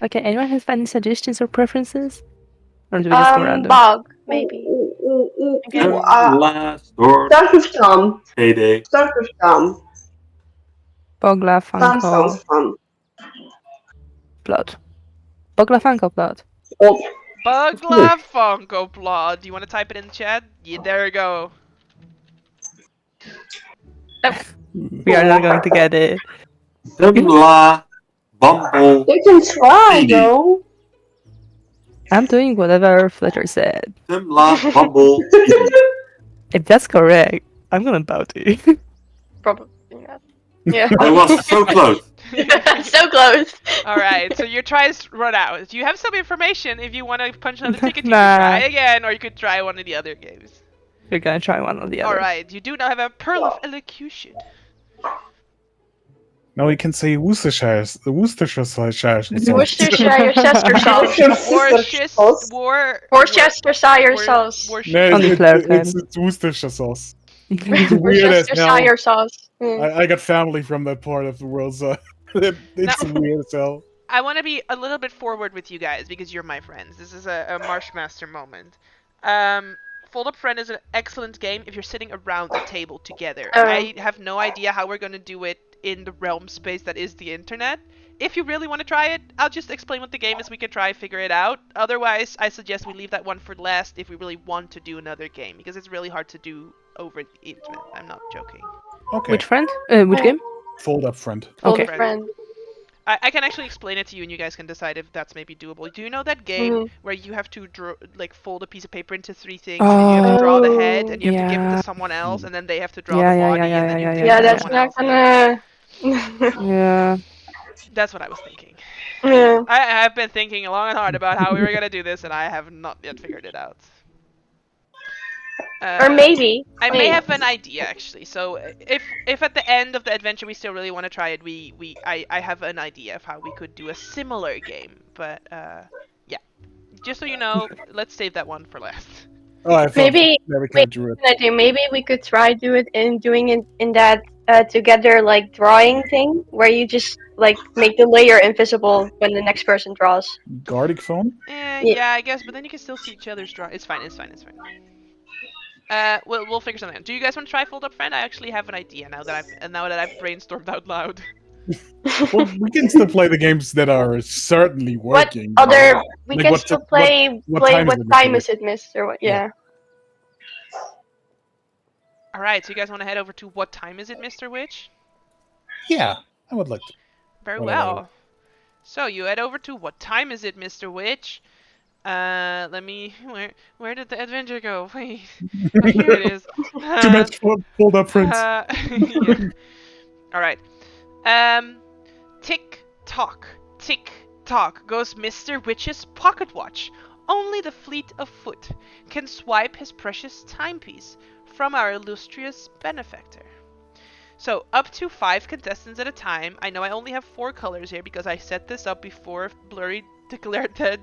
Okay, anyone has any suggestions or preferences? Or do we just go random? Bog, maybe. And Okay. last or Start with Tom. payday. Start with Tom. Bogla, Tom sounds Funko, fun. Blood. Bogla, Funko, Blood. Oh, Bugla Funko Blood. Do you want to type it in the chat? Yeah, there you go. We are not going to get it. Dimla Bumble you can try Payday. though. I'm doing whatever Fletcher said. Dimla Bumble Payday. If that's correct, I'm gonna bow to you. Probably not. Yeah. That was so close. So close. All right, so your tries run out. You have some information. If you want to punch another ticket, you Nah. can try again, or you could try one of the other games. You're gonna try one or the other. All right, you do now have a Pearl of Elocution. Now we can say Worcestershire. Worcestershire, Your Chestershire sauce. Worcestershire sauce. No, Only Flair can. it's Worcestershire sauce. It's weird as hell. Worcestershire sauce. I got family from that part of the world, so it's weird as hell. I want to be a little bit forward with you guys because you're my friends. This is a Marshmaster moment. Fold Up Friend is an excellent game if you're sitting around the table together. Oh. I have no idea how we're going to do it in the realm space that is the internet. If you really want to try it, I'll just explain what the game is. We can try figure it out. Otherwise, I suggest we leave that one for last if we really want to do another game because it's really hard to do over the internet. I'm not joking. Okay. Which friend? Which game? Fold Up Friend. Fold Okay. a friend. I can actually explain it to you, and you guys can decide if that's maybe doable. Do you know that game where you have to fold a piece of paper into 3 things, and you have to draw the head, and you have to give it to Yeah. someone else, and then they have to draw Yeah, the yeah, body, yeah, and then yeah, you yeah, pick Yeah, yeah, that's someone not else. gonna. Yeah. That's what I was thinking. Yeah. I have been thinking long and hard about how we were gonna do this, and I have not yet figured it out. Or maybe. I may wait. have an idea actually. So if at the end of the adventure we still really want to try it, I have an idea of how we could do a similar game. But yeah, just so you know, let's save that one for last. Oh, I thought Maybe. never Wait, drew it. an idea. Maybe we could try doing it in that together like drawing thing where you just like make the layer invisible when the next person draws. Gardic phone? Yeah, I guess. But then you can still see each other's draw. It's fine. It's fine. It's fine. We'll figure something out. Do you guys want to try Fold Up Friend? I actually have an idea now that I've brainstormed out loud. Well, we can still play the games that are certainly working. What other? We Like can what still ti- play. what Play time is what it, time Mr. is it, Mister? What? Yeah. All right. So you guys want to head over to What Time Is It, Mr. Witch? Yeah, I would like to. Very Whatever. well. So you head over to What Time Is It, Mr. Witch? Let me. Where did the adventure go? Wait. Oh, here it is. Too much Fold Up Friends. Yeah. All right. Tick tock, tick tock goes Mr. Witch's pocket watch. Only the fleet of foot can swipe his precious timepiece from our illustrious benefactor. So, up to 5 contestants at a time. I know I only have 4 colors here because I set this up before Blurry declared that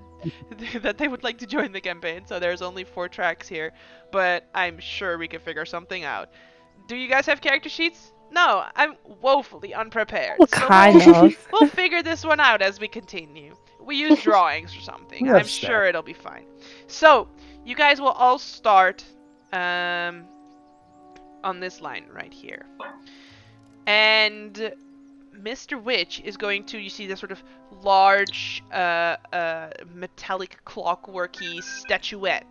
they would like to join the campaign. So there's only 4 tracks here, but I'm sure we can figure something out. Do you guys have character sheets? No, I'm woefully unprepared. Well, So kind of. we'll figure this one out as we continue. We use drawings or something. I'm That's sure it'll be fine. So, you guys will all start on this line right here. And Mr. Witch is going to, you see this sort of large metallic clockworky statuette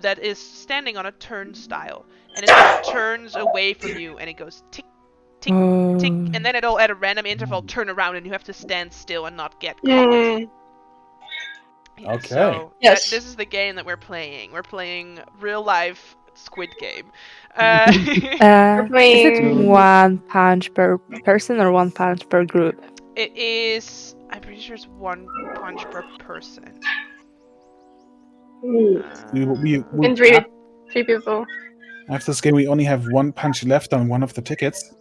that is standing on a turnstile. And it sort of turns away from you and it goes tick, tick, tick. And then it'll at a random interval turn around and you have to stand still and not get caught. Mm. Yeah, Okay. So Yes. this is the game that we're playing. We're playing real life Squid Game. Is it playing- one punch per person or one punch per group? It is. I'm pretty sure it's 1 punch per person. We In three people. after this game, we only have 1 punch left on one of the tickets.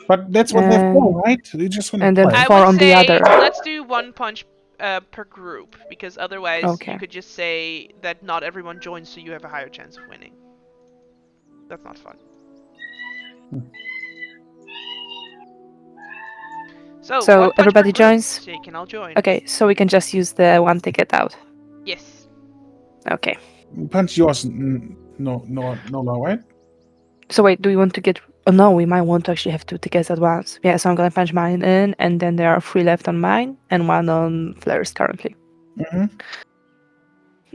But that's what they're for, right? You just want and to then play. I four would on the say other. let's do 1 punch per group, because otherwise Okay. you could just say that not everyone joins, so you have a higher chance of winning. That's not fun. So So one punch per everybody group, joins? so you can all join. Okay, so we can just use the one ticket out. Yes. Okay. Punch yours. No, right? So wait, do we want to get? Oh no, we might want to actually have 2 tickets at once. Yeah, so I'm gonna punch mine in, and then there are 3 left on mine and 1 on Flair's currently. Mm-hmm.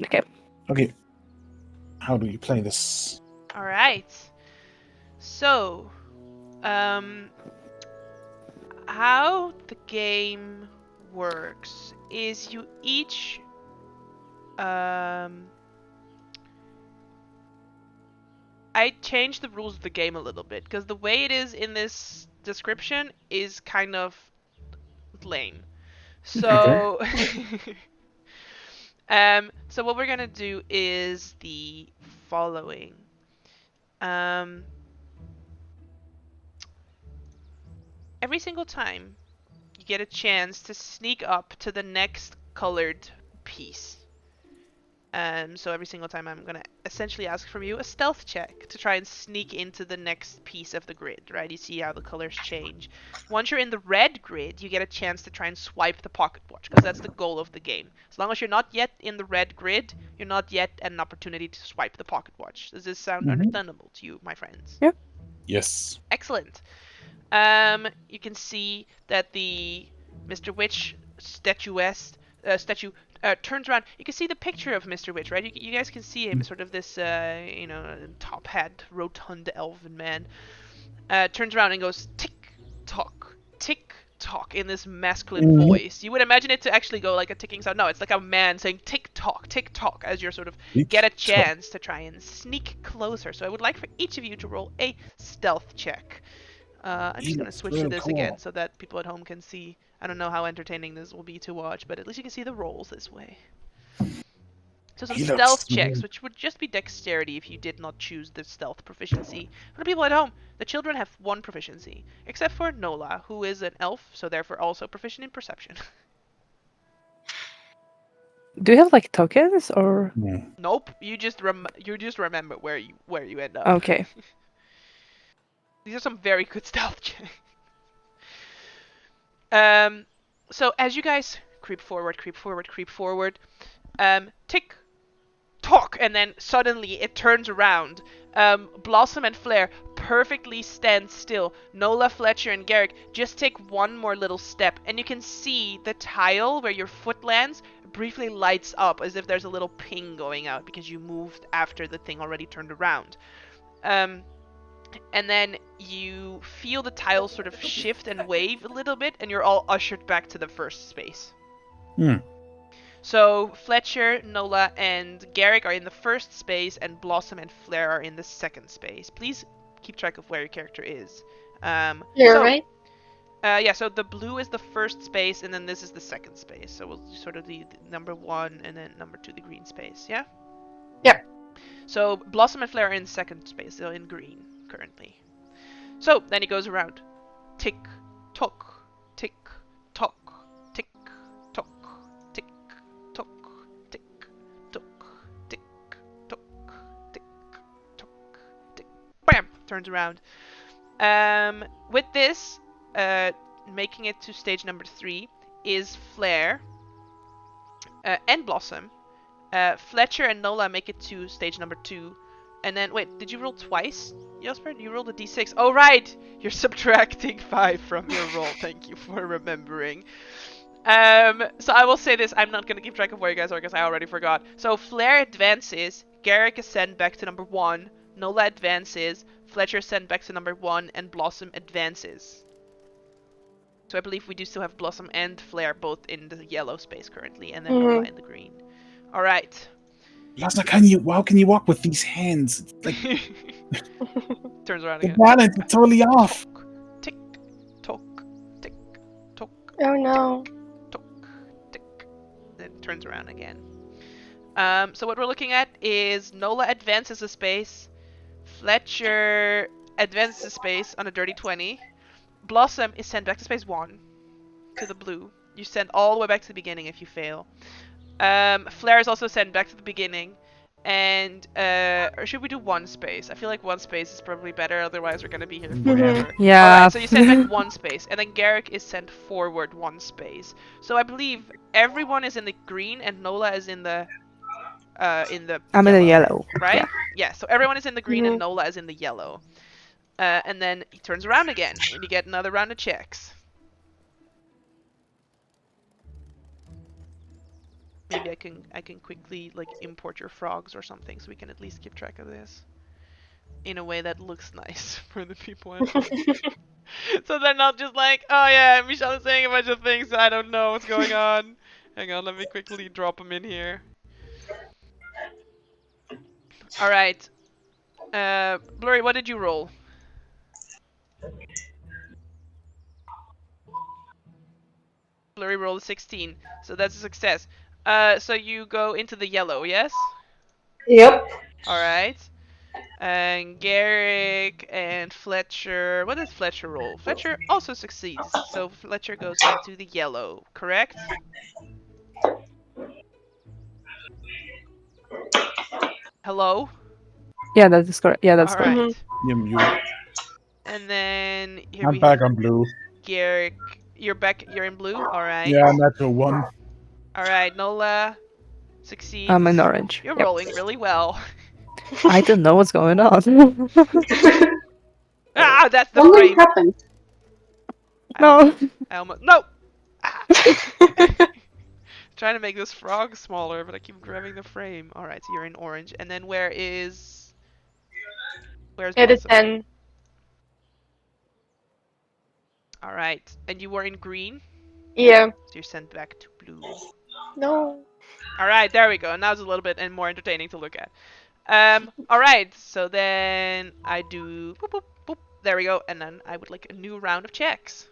Okay. Okay. How do you play this? All right. So, how the game works is you each I changed the rules of the game a little bit because the way it is in this description is kind of lame. So so what we're gonna do is the following. Every single time you get a chance to sneak up to the next colored piece. So every single time I'm gonna essentially ask from you a stealth check to try and sneak into the next piece of the grid, right? You see how the colors change. Once you're in the red grid, you get a chance to try and swipe the pocket watch, because that's the goal of the game. As long as you're not yet in the red grid, you're not yet at an opportunity to swipe the pocket watch. Does this sound understandable to you, my friends? Yeah. Yes. Excellent. You can see that the Mr. Witch statue turns around. You can see the picture of Mr. Witch, right? You guys can see him, sort of this, top hat, rotund elven man. Turns around and goes tick tock in this masculine voice. You would imagine it to actually go like a ticking sound. No, it's like a man saying tick tock as you sort of get a chance to try and sneak closer. So I would like for each of you to roll a stealth check. I'm just going to switch to this again so that people at home can see. I don't know how entertaining this will be to watch, but at least you can see the rolls this way. So some stealth checks, which would just be dexterity if you did not choose the stealth proficiency. For the people at home, the children have 1 proficiency, except for Nola, who is an elf, so therefore also proficient in perception. Do you have like tokens or? Nope, you just remember where you end up. Okay. These are some very good stealth checks. So as you guys creep forward, tick tock, and then suddenly it turns around. Blossom and Flare perfectly stand still. Nola, Fletcher, and Garrick just take one more little step, and you can see the tile where your foot lands briefly lights up as if there's a little ping going out because you moved after the thing already turned around. And then you feel the tiles sort of shift and wave a little bit, and you're all ushered back to the first space. So Fletcher, Nola, and Garrick are in the first space, and Blossom and Flare are in the second space. Please keep track of where your character is. Right? Yeah, so the blue is the first space, and then this is the second space. So we'll sort of the number 1 and then number 2, the green space, yeah? Yeah. So Blossom and Flare are in second space, they're in green currently. So then he goes around. Tick, tock, tick, tock, tick, tock, tick, tock, tick, tock, tick, tock, tick, tock, tick. Bam! Turns around. With this, making it to stage number 3 is Flare and Blossom. Fletcher and Nola make it to stage number 2. And then, wait, did you roll twice, Jasper? You rolled a d6. Oh, right! You're subtracting 5 from your roll. Thank you for remembering. So I will say this. I'm not going to keep track of where you guys are because I already forgot. So Flare advances. Garrick is sent back to number 1. Nola advances. Fletcher is sent back to number 1. And Blossom advances. So I believe we do still have Blossom and Flare both in the yellow space currently. And then Nola in the green. Alright. Lasa, how can you walk with these hands? It's like turns around the again. balance is totally off. Tick, tock, tick, tock. Oh no. Tock, tick. Then turns around again. So what we're looking at is Nola advances a space. Fletcher advances a space on a dirty 20. Blossom is sent back to space 1 to the blue. You send all the way back to the beginning if you fail. Flare is also sent back to the beginning. And or should we do one space? I feel like one space is probably better. Otherwise, we're gonna be here forever. Yeah. All right. So you send back one space, and then Garrick is sent forward one space. So I believe everyone is in the green, and Nola is in the I'm in the yellow. right? Yeah. Yeah. So everyone is in the green, Mhm. and Nola is in the yellow. And then he turns around again, and you get another round of checks. Maybe I can quickly like import your frogs or something so we can at least keep track of this in a way that looks nice for the people at home. So they're not just like, oh yeah, Michelle is saying a bunch of things, I don't know what's going on. Hang on, let me quickly drop them in here. All right. Blurry, what did you roll? Blurry rolled a 16, so that's a success. So you go into the yellow, yes? Yep. All right. And Garrick and Fletcher. What does Fletcher roll? Fletcher also succeeds. So Fletcher goes into the yellow, correct? Hello? Yeah, that is correct. Yeah, that's All correct. right. You're muted. And then here I'm we back have on blue. Garrick. You're back. You're in blue. All right. Yeah, natural 1. All right. Nola succeeds. I'm in orange. You're Yep. rolling really well. I don't know what's going on. Ah, that's the Something frame. happened. No. I almost no. Ah. Trying to make this frog smaller, but I keep grabbing the frame. All right, so you're in orange, and then where's It is Blossom? 10. All right, and you were in green, Yeah. so you're sent back to blue. No. All right, there we go. Now it's a little bit and more entertaining to look at. All right, so then I do boop boop boop. There we go, and then I would like a new round of checks.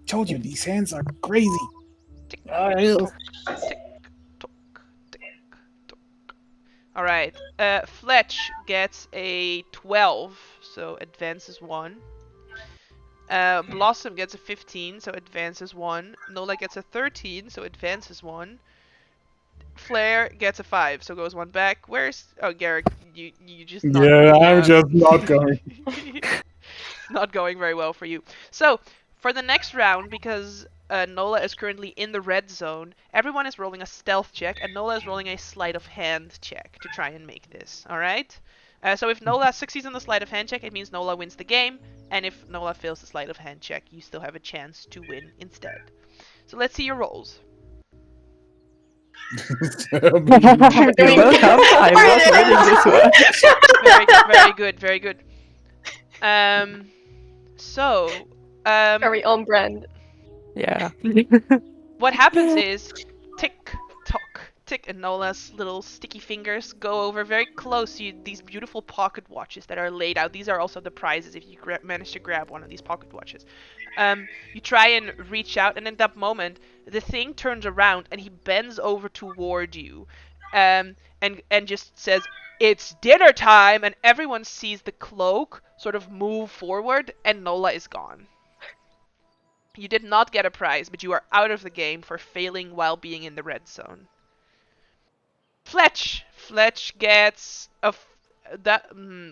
Told you, these hands are crazy. Tick Ah, tock, tick tock, tick tock. All right, Fletch gets a 12, so advances 1. Blossom gets a 15, so advances 1. Nola gets a 13, so advances 1. Flare gets a 5, so goes 1 back. Where's... Oh, Garrick, you just not... Yeah, I'm just not going. It's not going very well for you. So, for the next round, because Nola is currently in the red zone, everyone is rolling a stealth check, and Nola is rolling a sleight of hand check to try and make this, alright? So if Nola succeeds on the sleight of hand check, it means Nola wins the game, and if Nola fails the sleight of hand check, you still have a chance to win instead. So let's see your rolls. You both have. I'm not winning this one. Very good, very good. So, Very on brand. Yeah. what happens is tick tock tick, and Nola's little sticky fingers go over very close to these beautiful pocket watches that are laid out. These are also the prizes if you manage to grab one of these pocket watches. You try and reach out, and in that moment the thing turns around and he bends over toward you, and just says, "It's dinner time," and everyone sees the cloak sort of move forward, and Nola is gone. You did not get a prize, but you are out of the game for failing while being in the red zone. Fletch gets a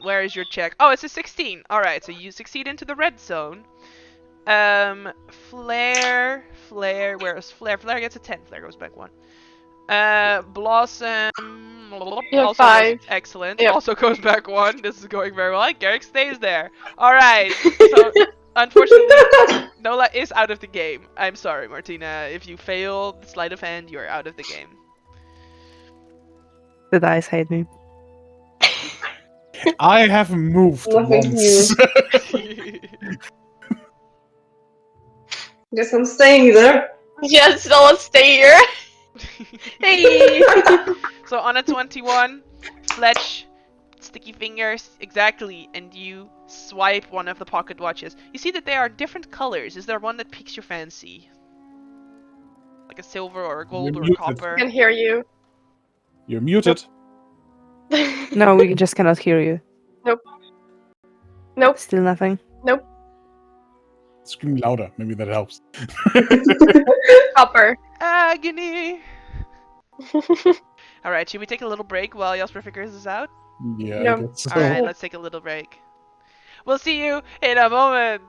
where is your check? Oh, it's a 16. All right, so you succeed into the red zone. Flare, where is Flare? Flare gets a 10. Flare goes back 1. Blossom Yeah, also 5. goes, excellent. Yep. Also goes back 1. This is going very well. Garrick stays there. All right. So unfortunately, Nola is out of the game. I'm sorry, Martina. If you fail the sleight of hand, you are out of the game. The dice hate me. I have moved Nothing once. Guess I'm staying there. Yes, so let's stay here. Hey. So on a 21, Fletch, sticky fingers, exactly, and you swipe one of the pocket watches. You see that they are different colors. Is there one that piques your fancy? Like a silver or a gold You're or a muted. copper? I can hear you. You're muted. No, we just cannot hear you. Nope. Still nothing. Nope. Scream louder. Maybe that helps. Copper. Agony. All right, should we take a little break while Jasper figures this out? Yeah, I Yeah. guess All right, so. let's take a little break. We'll see you in a moment.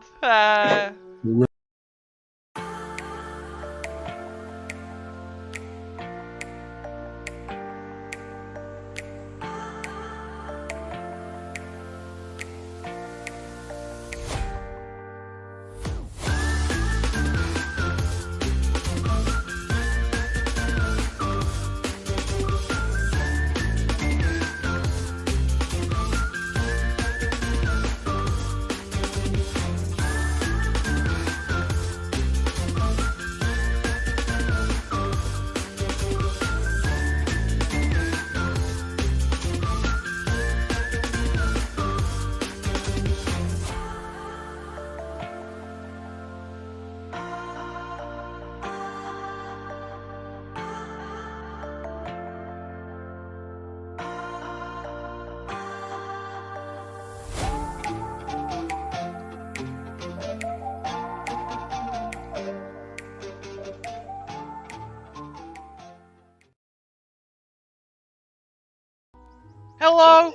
Hello.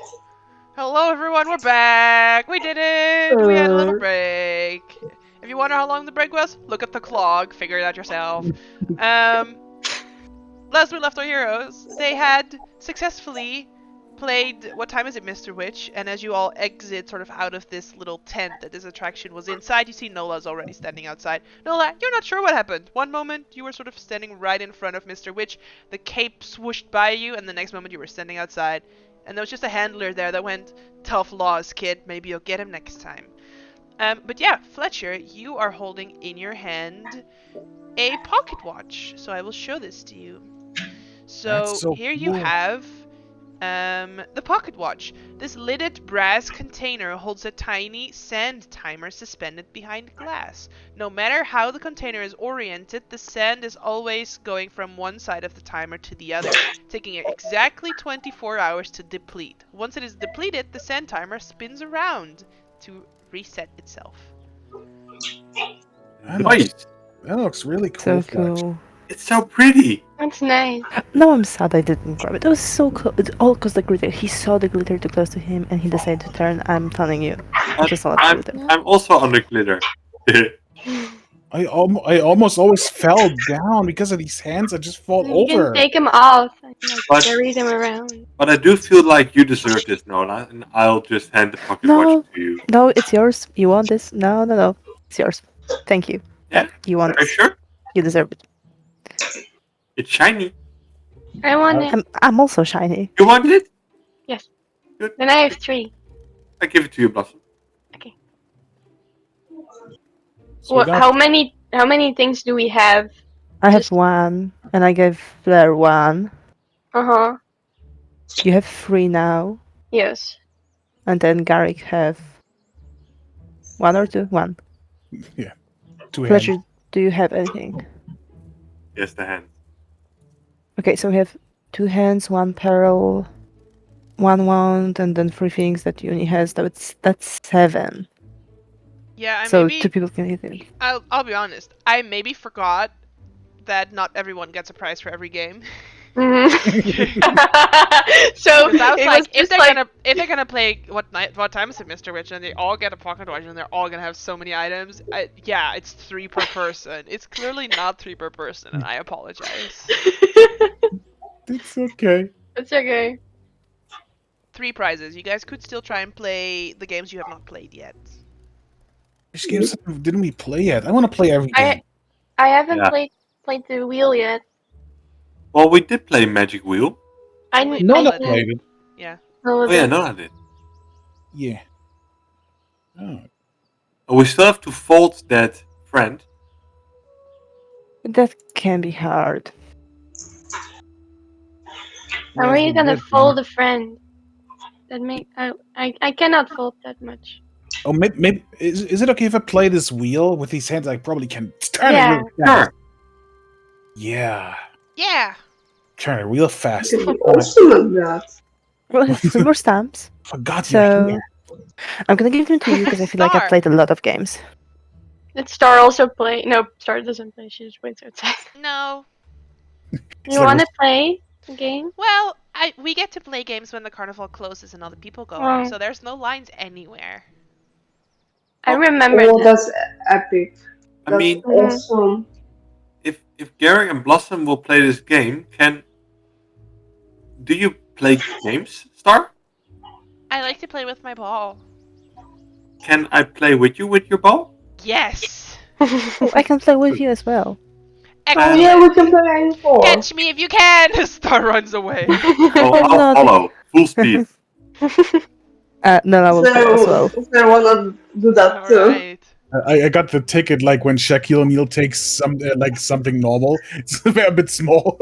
Hello, everyone. We're back. We did it. We had a little break. If you wonder how long the break was, look at the clock. Figure it out yourself. Last we left our heroes, they had successfully played What Time Is It, Mr. Witch? And as you all exit sort of out of this little tent that this attraction was inside, you see Nola's already standing outside. Nola, you're not sure what happened. One moment you were sort of standing right in front of Mr. Witch, the cape swooshed by you, and the next moment you were standing outside. And there was just a handler there that went, "Tough loss, kid. Maybe you'll get him next time." But yeah, Fletcher, you are holding in your hand a pocket watch. So I will show this to you. So here you cool. have the pocket watch. This lidded brass container holds a tiny sand timer suspended behind glass. No matter how the container is oriented, the sand is always going from one side of the timer to the other, taking it exactly 24 hours to deplete. Once it is depleted, the sand timer spins around to reset itself. Nice. That looks really cool. So Fletch. cool. It's so pretty. That's nice. No, I'm sad I didn't grab it. It was so cool. It's all because the glitter. He saw the glitter too close to him and he decided to turn. I'm telling you. Just a lot of glitter. I'm also on the glitter. I almost always fell down because of these hands. I just fall You over. can take him off and But- carry them around. But I do feel like you deserve this, Nola, and I'll just hand the pocket No. watch to you. No, it's yours. You want this? No. It's yours. Thank you. Yeah? You want Are you this. sure? You deserve it. It's shiny. I want it. I'm also shiny. You want it? Then I have 3. I give it to you, Blossom. So we got- How many things do we have? I have Just- 1, and I gave Blair 1. Uh-huh. You have 3 now, Yes. and then Garrick have 1 or 2? 1. 2 hands. Fletcher, do you have anything? Yes, the hand. Okay, so we have 2 hands, 1 peril, 1 wand, and then 3 things that Uni has. That's 7. Yeah, I So maybe 2 people can get it. I'll be honest. I maybe forgot that not everyone gets a prize for every game. Mhm. So 'Cause I was it like, was if just they're like, gonna play what time is it, Mr. Witch, and they all get a pocket watch and they're all gonna have so many items. Yeah, it's 3 per person. It's clearly not 3 per person, and I apologize. It's okay. It's okay. 3 prizes. You guys could still try and play the games you have not played yet. Which games didn't we play yet? I want to play every game. I haven't Yeah. played the wheel yet. Well, we did play Magic Wheel. I Only No, Nola not did. played it. Yeah. Oh, Oh yeah, Nola did. Yeah. Oh. Oh, we still have to fold that friend. That can be hard. How are you gonna Good, fold a friend? That I cannot fold that much. Oh, maybe is it okay if I play this wheel with these hands? I probably can turn Yeah. it real fast. Sure. Yeah, Yeah. turn it real fast. You can be awesome at that. Well, I have 3 more stamps, Forgot you're so here. I'm gonna give them to you because I feel like I've Star. played a lot of games. Did Star also play? No, Star doesn't play. She just waits outside. No. It's You like want to play a game? Well, we get to play games when the carnival closes and other people go home, Oh, so there's no lines anywhere. I Oh, remember Oh, that. that's epic. I That's mean, awesome. if Gary and Blossom will play this game, do you play games, Star? I like to play with my ball. Can I play with you with your ball? Yes. Oh, I can play with you as well. Oh Excellent. yeah, we can play anymore. Catch me if you can. Star runs away. Oh, Oh I'll no, follow. Full speed. no, I will follow as well. So I wanna do that All too. right. I got the ticket like when Shaquille O'Neal takes something normal. It's a bit small.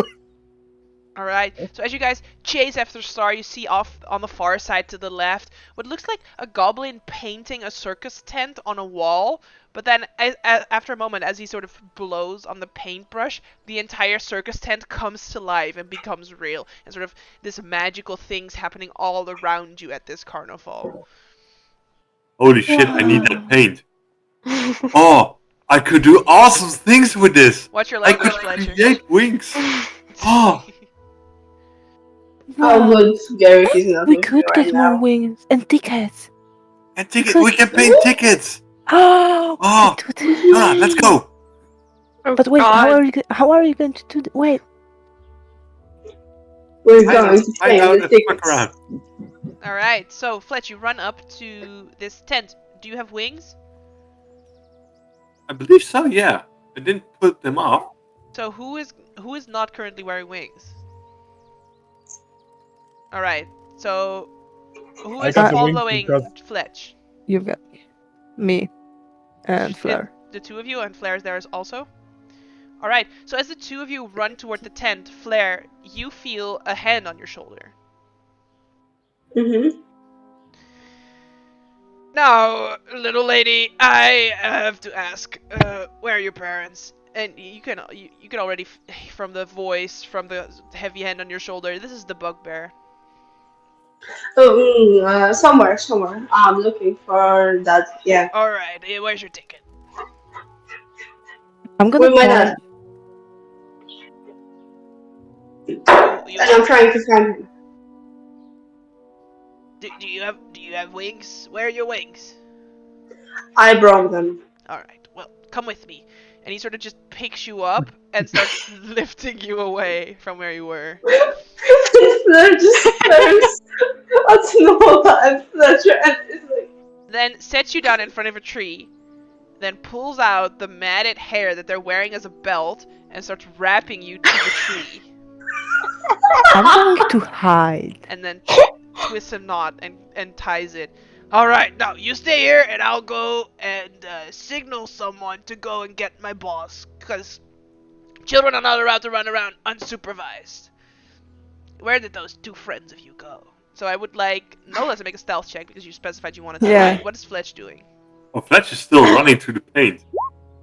All right. So as you guys chase after Star, you see off on the far side to the left what looks like a goblin painting a circus tent on a wall. But then after a moment, as he sort of blows on the paintbrush, the entire circus tent comes to life and becomes real. And sort of this magical things happening all around you at this carnival. Holy shit! I need that Wow. paint. Oh, I could do awesome things with this. What's your I could language, Fletcher? create wings. Oh, How Wow. good Garrick is not We with me could right get more now. wings and tickets. and tickets. Could- We can paint tickets. Oh, we Oh, could do that. Nora, let's go. Oh But wait, God. how are you going to do that? Wait, We're I going don't to find paint out the and fuck tickets. around. All right. So Fletch, you run up to this tent. Do you have wings? I believe so. Yeah, I didn't put them off. So who is not currently wearing wings? All right. So who I is got the wings following because Fletch? you've got me and Sh- Fleur. The two of you, and Flair's there also. All right. So as the two of you run toward the tent, Flair, you feel a hand on your shoulder. Mm-hmm. Now, little lady, I have to ask, where are your parents? And you can already from the voice, from the heavy hand on your shoulder. This is the bugbear. Oh, somewhere. I'm looking for that. Yeah, All right. Where's your ticket? I'm gonna with my tell. dad, You and I'm trying to find him. do you have wings? Where are your wings? I brought them. All right. Well, come with me. And he sort of just picks you up and starts lifting you away from where you were. They're just stares at Noah and Fletcher, and it's like, Then sets you down in front of a tree. Then pulls out the matted hair that they're wearing as a belt and starts wrapping you to the tree. I'm going to hide. And then twists a knot and ties it. All right, now you stay here, and I'll go and signal someone to go and get my boss, because children are not allowed to run around unsupervised. Where did those two friends of you go? So I would like Nola to make a stealth check because you specified you wanted to Yeah. hide. What is Fletch doing? Oh, Fletch is still running through the paint.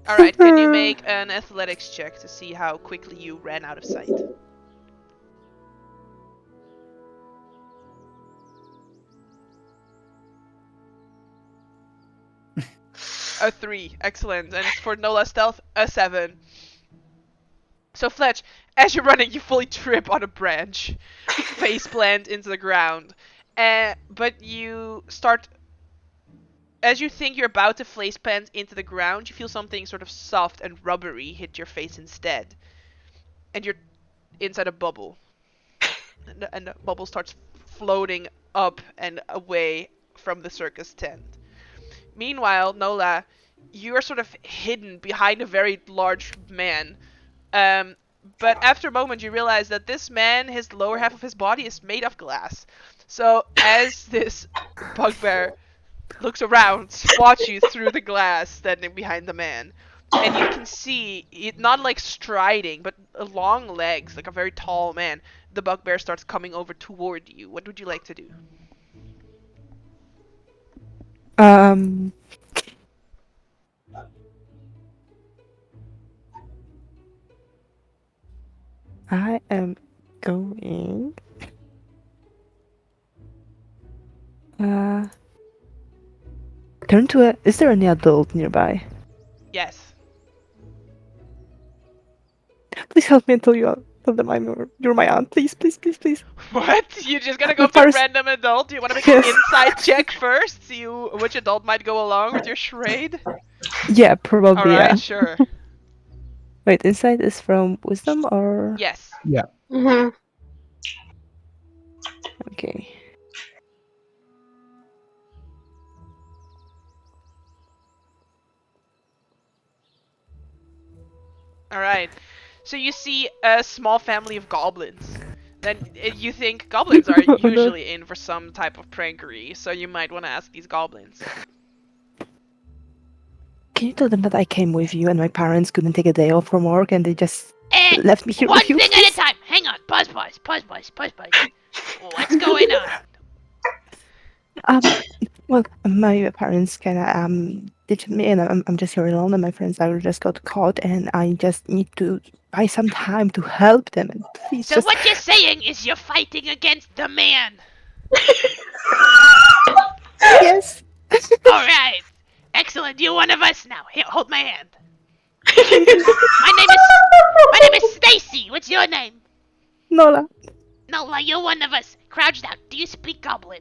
All right, can you make an athletics check to see how quickly you ran out of sight? A 3, excellent. And for Nola stealth, a 7. So Fletch, as you're running, you fully trip on a branch, face plant into the ground. But you start, as you think you're about to face plant into the ground, you feel something sort of soft and rubbery hit your face instead. And you're inside a bubble. And the bubble starts floating up and away from the circus tent. Meanwhile, Nola, you're sort of hidden behind a very large man. But after a moment, you realize that this man, his lower half of his body is made of glass. So as this bugbear looks around, spots you through the glass standing behind the man, and you can see it not like striding, but long legs, like a very tall man. The bugbear starts coming over toward you. What would you like to do? Um. I am going. Turn to a. Is there any adult nearby? Yes. Please help me and tell them you're my aunt. Please, please, please, please. What? You just gonna go My up to a parents. random adult? Do you want to make an Yes. inside check first? See which adult might go along with your charade? Yeah, probably. Alright, Yeah. sure. Wait, insight is from wisdom or Yes. Mm-hmm. okay? Alright. So you see a small family of goblins. Then you think goblins are Oh, no. usually in for some type of prankery, so you might want to ask these goblins. Can you tell them that I came with you and my parents couldn't take a day off from work and they just Eh, left me here one with you, thing at a please? time. Hang on. Pause. What's going on? Um, well, my parents kind of ditched me, and I'm just here alone, and my friends I just got caught, and I just need to buy some time to help them. And please, So just what you're saying is you're fighting against the man. yes. All right. Excellent. You're one of us now. Here, hold my hand. My name is Stacy. What's your name? Nola. Nola, you're one of us. Crouch down. Do you speak Goblin?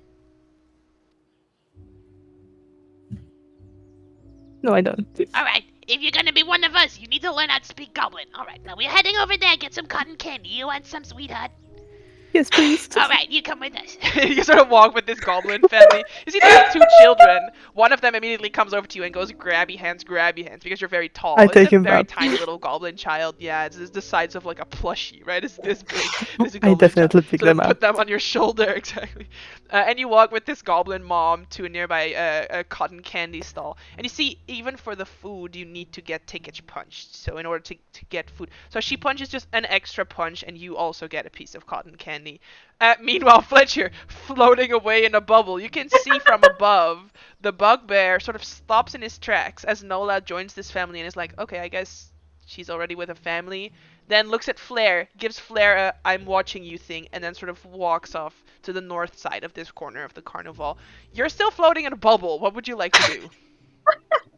No, I don't. All right. If you're gonna be one of us, you need to learn how to speak Goblin. All right. Now we're heading over there. Get some cotton candy. You want some, sweetheart? Yes, please. All right. You come with us. You sort of walk with this goblin family. You see there's two children. One of them immediately comes over to you and goes, grabby hands, because you're very tall. I It's a take him very up. tiny little goblin child. Yeah, it's the size of like a plushie, right? It's this big. This I goblin child. definitely pick Sort of them up. put them on your shoulder, exactly. And you walk with this goblin mom to a nearby a cotton candy stall. And you see, even for the food, you need to get tickets punched. So in order to get food. So she punches just an extra punch, and you also get a piece of cotton candy. Meanwhile, Fletcher, floating away in a bubble, you can see from above, the bugbear sort of stops in his tracks as Nola joins this family and is like, okay, I guess she's already with a family. Then looks at Flair, gives Flair a I'm watching you thing, and then sort of walks off to the north side of this corner of the carnival. You're still floating in a bubble. What would you like to do?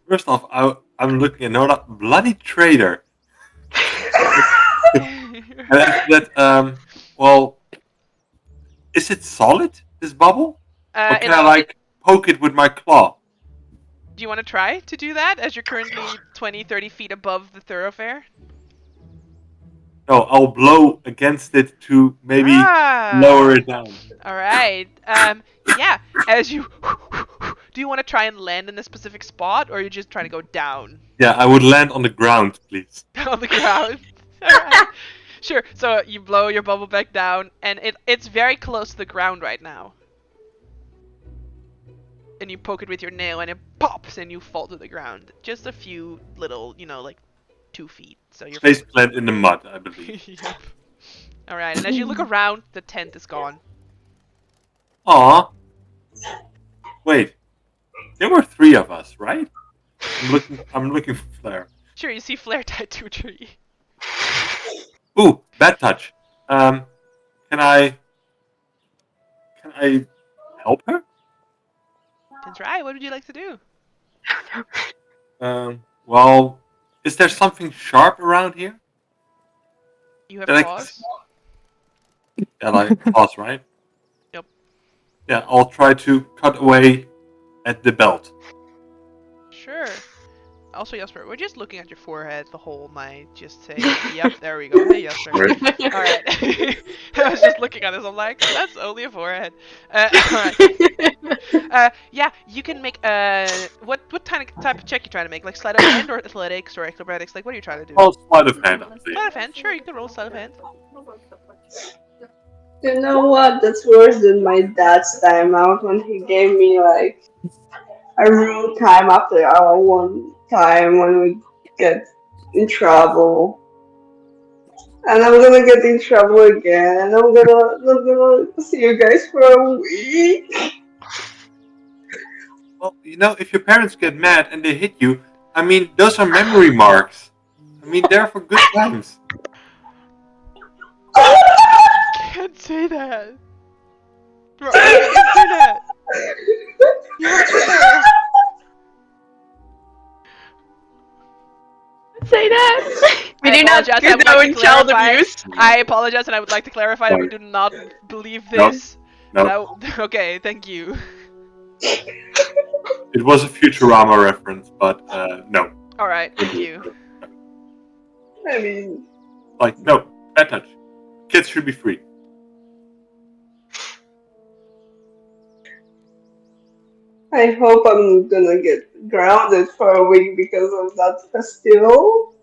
First off, I'm looking at Nola, bloody traitor. And after that, well, is it solid, this bubble? Or can I, like, poke it with my claw? Do you want to try to do that as you're currently 20, 30 feet above the thoroughfare? No, I'll blow against it to maybe lower it down. All right. Yeah. As you do, you want to try and land in a specific spot, or are you just trying to go down Yeah, I would land on the ground, please. on the ground? All right. Sure. So you blow your bubble back down, and it's very close to the ground right now. And you poke it with your nail, and it pops, and you fall to the ground. Just a few little, like 2 feet. So you're Face plant in the mud, I believe. Yep. All right. And as you look around, the tent is gone. Aw. Wait. There were 3 of us, right? I'm looking for Flair. Sure. You see Flair tied to a tree. Ooh, bad touch. Can I help her? Can try. What would you like to do? Well, is there something sharp around here? You have That I claws. Yeah, like claws, right? Yep. Yeah, I'll try to cut away at the belt. Sure. Also, Jasper, we're just looking at your forehead the whole night. Just say, yep, there we go. Hey, Jasper. Alright. I was just looking at this. I'm like, that's only a forehead. Alright. Yeah, you can make what type of check you trying to make? Like sleight of hand or athletics or acrobatics? Like, what are you trying to do? Oh, sleight of hand, I think. Sleight of hand. Sure, you can roll sleight of hand. You know what? That's worse than my dad's timeout when he gave me like a real time after our one time when we get in trouble. And I'm gonna get in trouble again, and I'm gonna see you guys for a week. Well, if your parents get mad and they hit you, I mean, those are memory marks. I mean, they're for good times. Can't say that. Bro, I can't say that. You have to say that. We I do not apologize. I would like to condone child clarify. abuse. I apologize, and I would like to clarify that we Sorry. do not believe No. this. No. Okay, thank you. It was a Futurama reference, but no. All right, thank you. I mean, Like, no, bad touch. Kids should be free. I hope I'm gonna get grounded for a week because of that festival.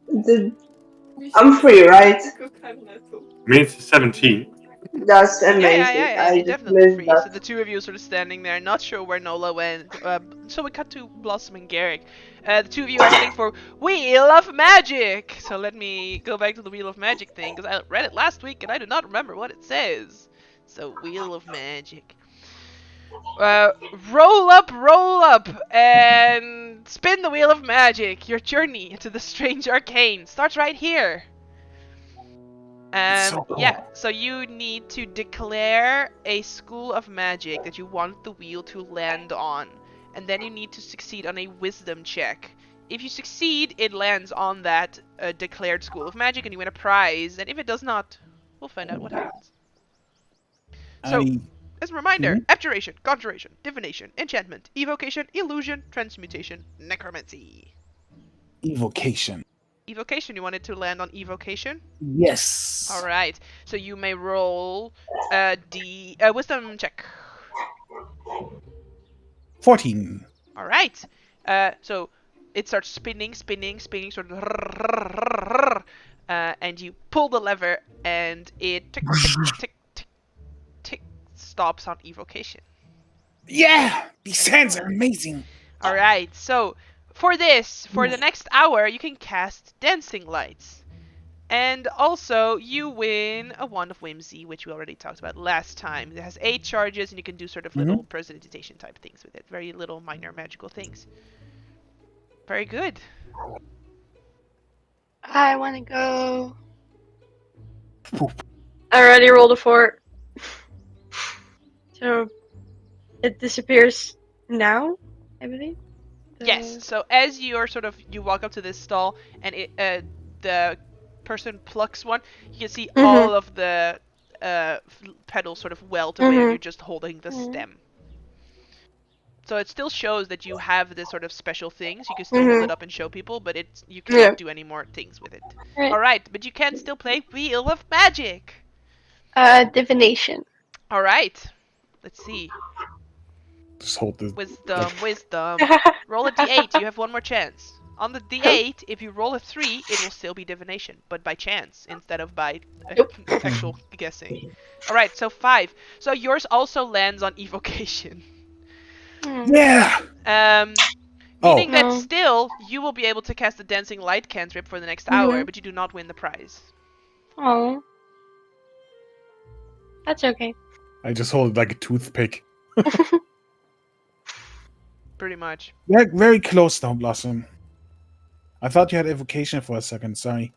The, I'm free, right? Means 17. That's Yeah. amazing. You're I just definitely missed free. So that. the two of you sort of standing there, not sure where Nola went. So we cut to Blossom and Garrick. The two of you are heading for Wheel of Magic. So let me go back to the Wheel of Magic thing because I read it last week and I do not remember what it says. So Wheel of Magic. Uh, roll up, and spin the Wheel of Magic. Your journey into the strange arcane starts right here. So cool. Yeah, so you need to declare a school of magic that you want the wheel to land on. And then you need to succeed on a wisdom check. If you succeed, it lands on that declared school of magic and you win a prize. And if it does not, we'll find out what happens. So, I as a reminder, Mhm. abjuration, conjuration, divination, enchantment, evocation, illusion, transmutation, necromancy. evocation. Evocation, you want it to land on evocation? Yes. All right. So you may roll a wisdom check. 14. All right. So it starts spinning, sort of, and you pull the lever, and it tick, tick, tick, tick, tick, stops on evocation. Yeah, these hands are amazing. All right. So for the next hour, you can cast dancing lights. And also, you win a Wand of Whimsy, which we already talked about last time. It has 8 charges, and you can do sort of little prestidigitation type things with it. Very little minor magical things. Very good. I want to go. I already rolled a 4. So it disappears now, I believe. Yes. So as you're you walk up to this stall, and the person plucks one, you can see all of the petals sort of welt away, and you're just holding the stem. So it still shows that you have this sort of special things. You can still hold it up and show people, but you cannot do any more things with it. All right, but you can still play Wheel of Magic. Divination. All right. Let's see. Just hold this. Wisdom. Roll a d8. You have one more chance. On the d8, if you roll a 3, it will still be divination, but by chance instead of by actual guessing. All right, so 5. So yours also lands on evocation. Yeah. Meaning that still you will be able to cast the dancing light cantrip for the next hour, but you do not win the prize. Oh. That's okay. I just hold it like a toothpick. Pretty much. Yeah, very close now, Blossom. I thought you had evocation for a second, sorry.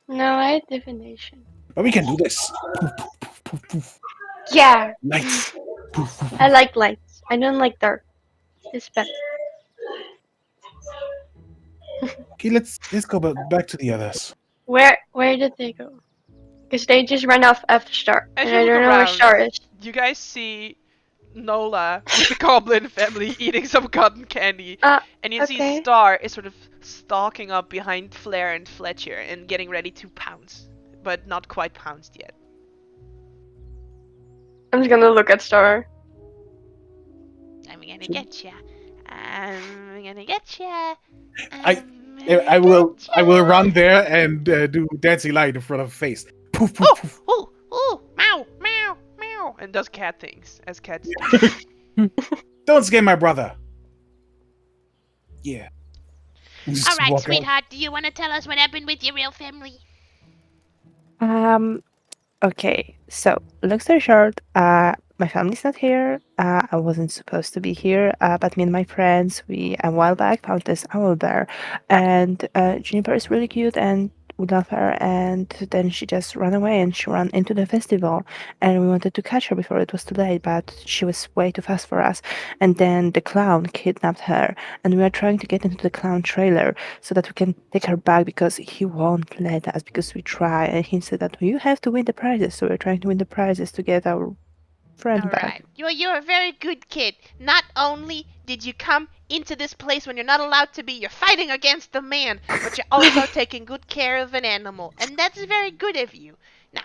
No, I had divination. But we can do this. Poof, poof, poof, poof. Yeah. Lights. Poof, poof, I poof. like lights. I don't like dark. It's better. Okay, let's go back to the others. Where did they go? Because they just ran off after Star. As And you I look don't know where around, Star is. you guys see Nola with the goblin family eating some cotton candy. And you see Star is sort of stalking up behind Flair and Fletcher and getting ready to pounce. But not quite pounced yet. I'm just gonna look at Star. I'm gonna get ya. I'm gonna get ya. I will run there and do dancing light in front of her face. Poof, poof, poof. Ooh, Meow, meow, meow. And does cat things, as cats do. Don't scare my brother. Yeah. Just All right, walk out. sweetheart. Do you want to tell us what happened with your real family? Okay, so long story short, my family's not here. I wasn't supposed to be here, but me and my friends, we a while back found this owl bear, and Juniper is really cute, and we love her, and then she just ran away and she ran into the festival. And we wanted to catch her before it was too late, but she was way too fast for us. And then the clown kidnapped her, and we are trying to get into the clown trailer so that we can take her back because he won't let us because we try. And he said that you have to win the prizes, so we're trying to win the prizes to get our friend All back. right. You're a very good kid. Not only did you come into this place when you're not allowed to be, you're fighting against the man, but you're also taking good care of an animal, and that's very good of you. Now,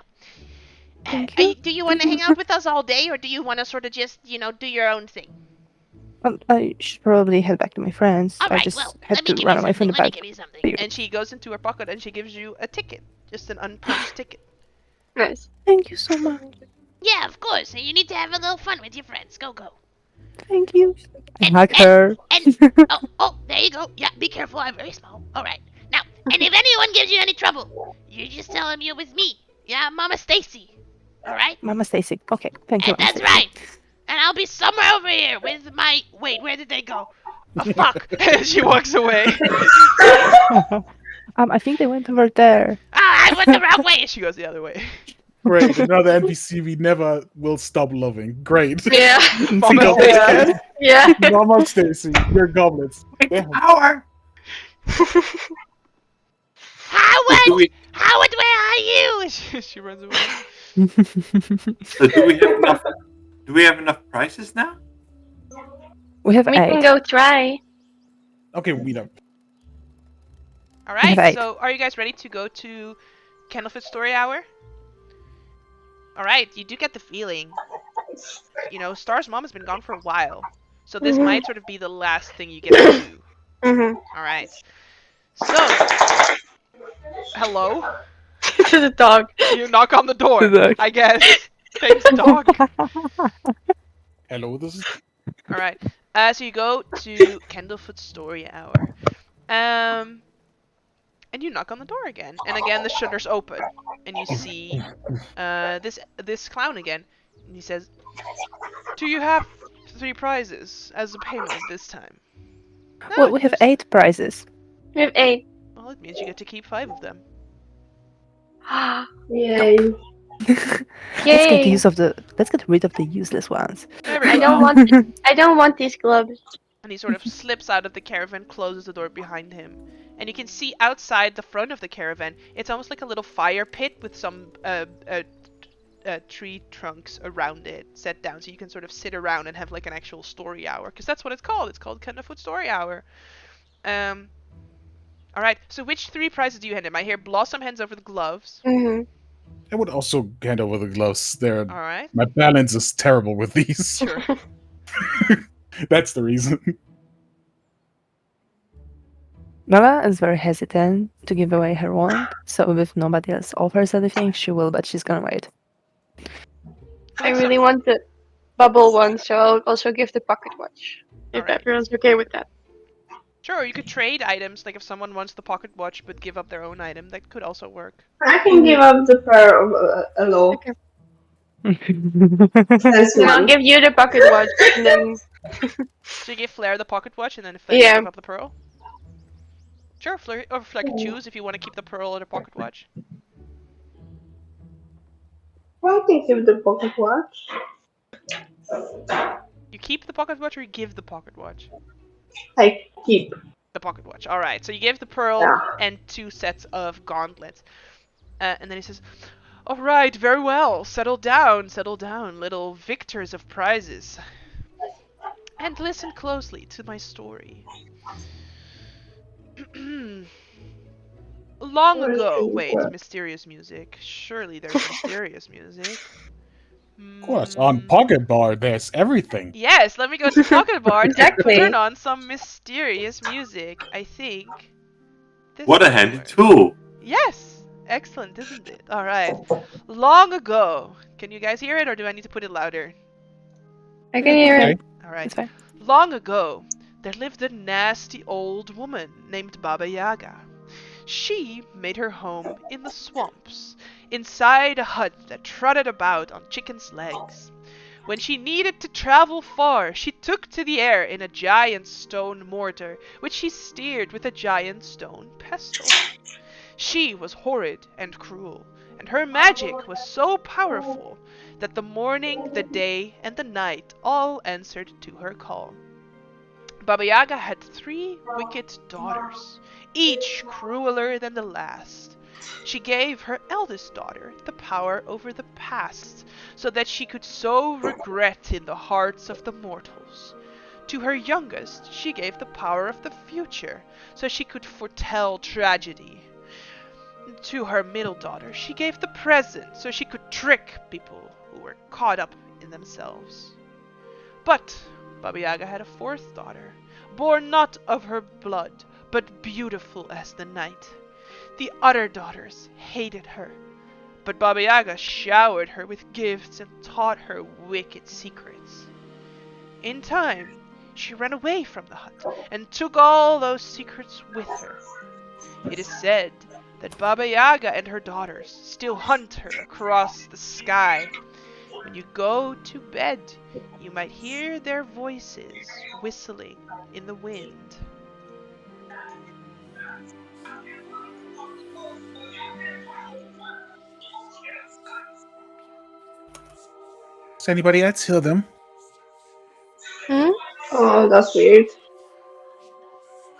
Thank you. do you want to hang out with us all day, or do you want to sort of just, do your own thing? Well, I should probably head back to my friends. All I right. just Well, had let me to give you run away something. from the Let me back. give you something. And she goes into her pocket and she gives you a ticket, just an unpunched ticket. Nice. Thank you so much. Yeah, of course. And you need to have a little fun with your friends. Go, go. Thank you. I And hug and her. oh, there you go. Yeah, be careful. I'm very small. All right. Now, and if anyone gives you any trouble, you just tell them you're with me. Yeah, Mama Stacy. All right. Mama Stacy. Okay, thank you, And Mama that's Stacy. right. And I'll be somewhere over here with my. Wait, where did they go? Oh fuck! And she walks away. I think they went over there. Ah, I went the wrong way. She goes the other way. Great. Another NPC we never will stop loving. Great. Yeah. Mama Single Stacy. again. Yeah. Mama Stacy, your goblets. Power. Do we Howard, where are you? She runs away. so do we have enough? Do we have enough prices now? We have We can 8. go try. Okay, we don't. All We have right. 8. So, are you guys ready to go to Candlefoot Story Hour? All right. You do get the feeling. Star's mom has been gone for a while, so this Mhm. might sort of be the last thing you get to do. Mhm. All right. So, hello. To the dog. You knock on the door. The dog. I guess. Thanks, dog. Hello, this is. All right. So you go to Candlefoot Story Hour. And you knock on the door again, and again the shutters open, and you see this clown again, and he says, "Do you have 3 prizes as a payment this time?" Well, "No, we have just- 8 prizes. We have 8. Well, it means you get to keep 5 of them. Yay. Let's get Yay. let's get rid of the useless ones. There we I go. don't want these gloves. And he sort of slips out of the caravan, closes the door behind him. And you can see outside the front of the caravan, it's almost like a little fire pit with some tree trunks around it set down. So you can sort of sit around and have like an actual story hour. Because that's what it's called. It's called Candlefoot Story Hour. Alright, so which 3 prizes do you hand him? I hear Blossom hands over the gloves. Mhm. I would also hand over the gloves. Alright. My balance is terrible with these. Sure. That's the reason. Nala is very hesitant to give away her wand, so if nobody else offers anything, she will, but she's gonna wait. I really want the bubble one, so I'll also give the pocket watch. If Alright. everyone's okay with that. Sure, you could trade items, like if someone wants the pocket watch but give up their own item, that could also work. I can give up the pair of aloe. Okay. That's Then I'll one. give you the pocket watch, and then So you give Flair the pocket watch and then Flair Yeah. give up the pearl? Sure, Flair can choose if you want to keep the pearl or the pocket watch. Well, I can give the pocket watch. You keep the pocket watch or you give the pocket watch? I keep. The pocket watch. Alright, so you gave the pearl Yeah. and 2 sets of gauntlets. And then he says, "Alright, very well. Settle down, little victors of prizes. And listen closely to my story. Long ago, wait, mysterious music. Surely there's mysterious music. Of course, on Pocket Bar, there's everything. Yes, let me go to Pocket Bar Exactly. to turn on some mysterious music. I think. This What a will handy work. tool! Yes, excellent, isn't it? All right. Long ago, can you guys hear it, or do I need to put it louder? I can hear Okay. it. All right. It's fine. Long ago, there lived a nasty old woman named Baba Yaga. She made her home in the swamps, inside a hut that trotted about on chicken's legs. When she needed to travel far, she took to the air in a giant stone mortar, which she steered with a giant stone pestle. She was horrid and cruel, and her magic was so powerful that the morning, the day, and the night all answered to her call. Baba Yaga had 3 wicked daughters, each crueler than the last. She gave her eldest daughter the power over the past, so that she could sow regret in the hearts of the mortals. To her youngest she gave the power of the future, so she could foretell tragedy. To her middle daughter she gave the present, so she could trick people who were caught up in themselves. But Baba Yaga had a 4th daughter, born not of her blood, but beautiful as the night. The other daughters hated her, but Baba Yaga showered her with gifts and taught her wicked secrets. In time, she ran away from the hut and took all those secrets with her. It is said that Baba Yaga and her daughters still hunt her across the sky. When you go to bed, you might hear their voices whistling in the wind. Does anybody else hear them? Hmm? Oh, that's weird.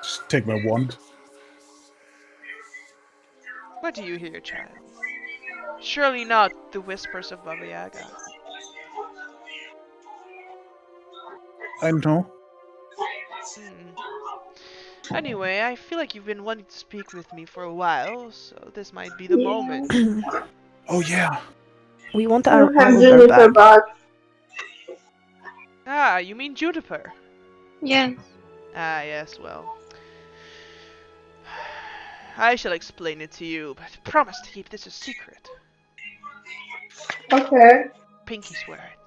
Just take my wand. What do you hear, child? Surely not the whispers of Baba Yaga. I don't know. Hmm. Anyway, I feel like you've been wanting to speak with me for a while, so this might be the Yeah. moment. Oh yeah. We want I our don't have Juniper Juniper back. back. Ah, you mean Juniper? Yes. Ah, yes, well. I shall explain it to you, but promise to keep this a secret. Okay. Pinky swear it.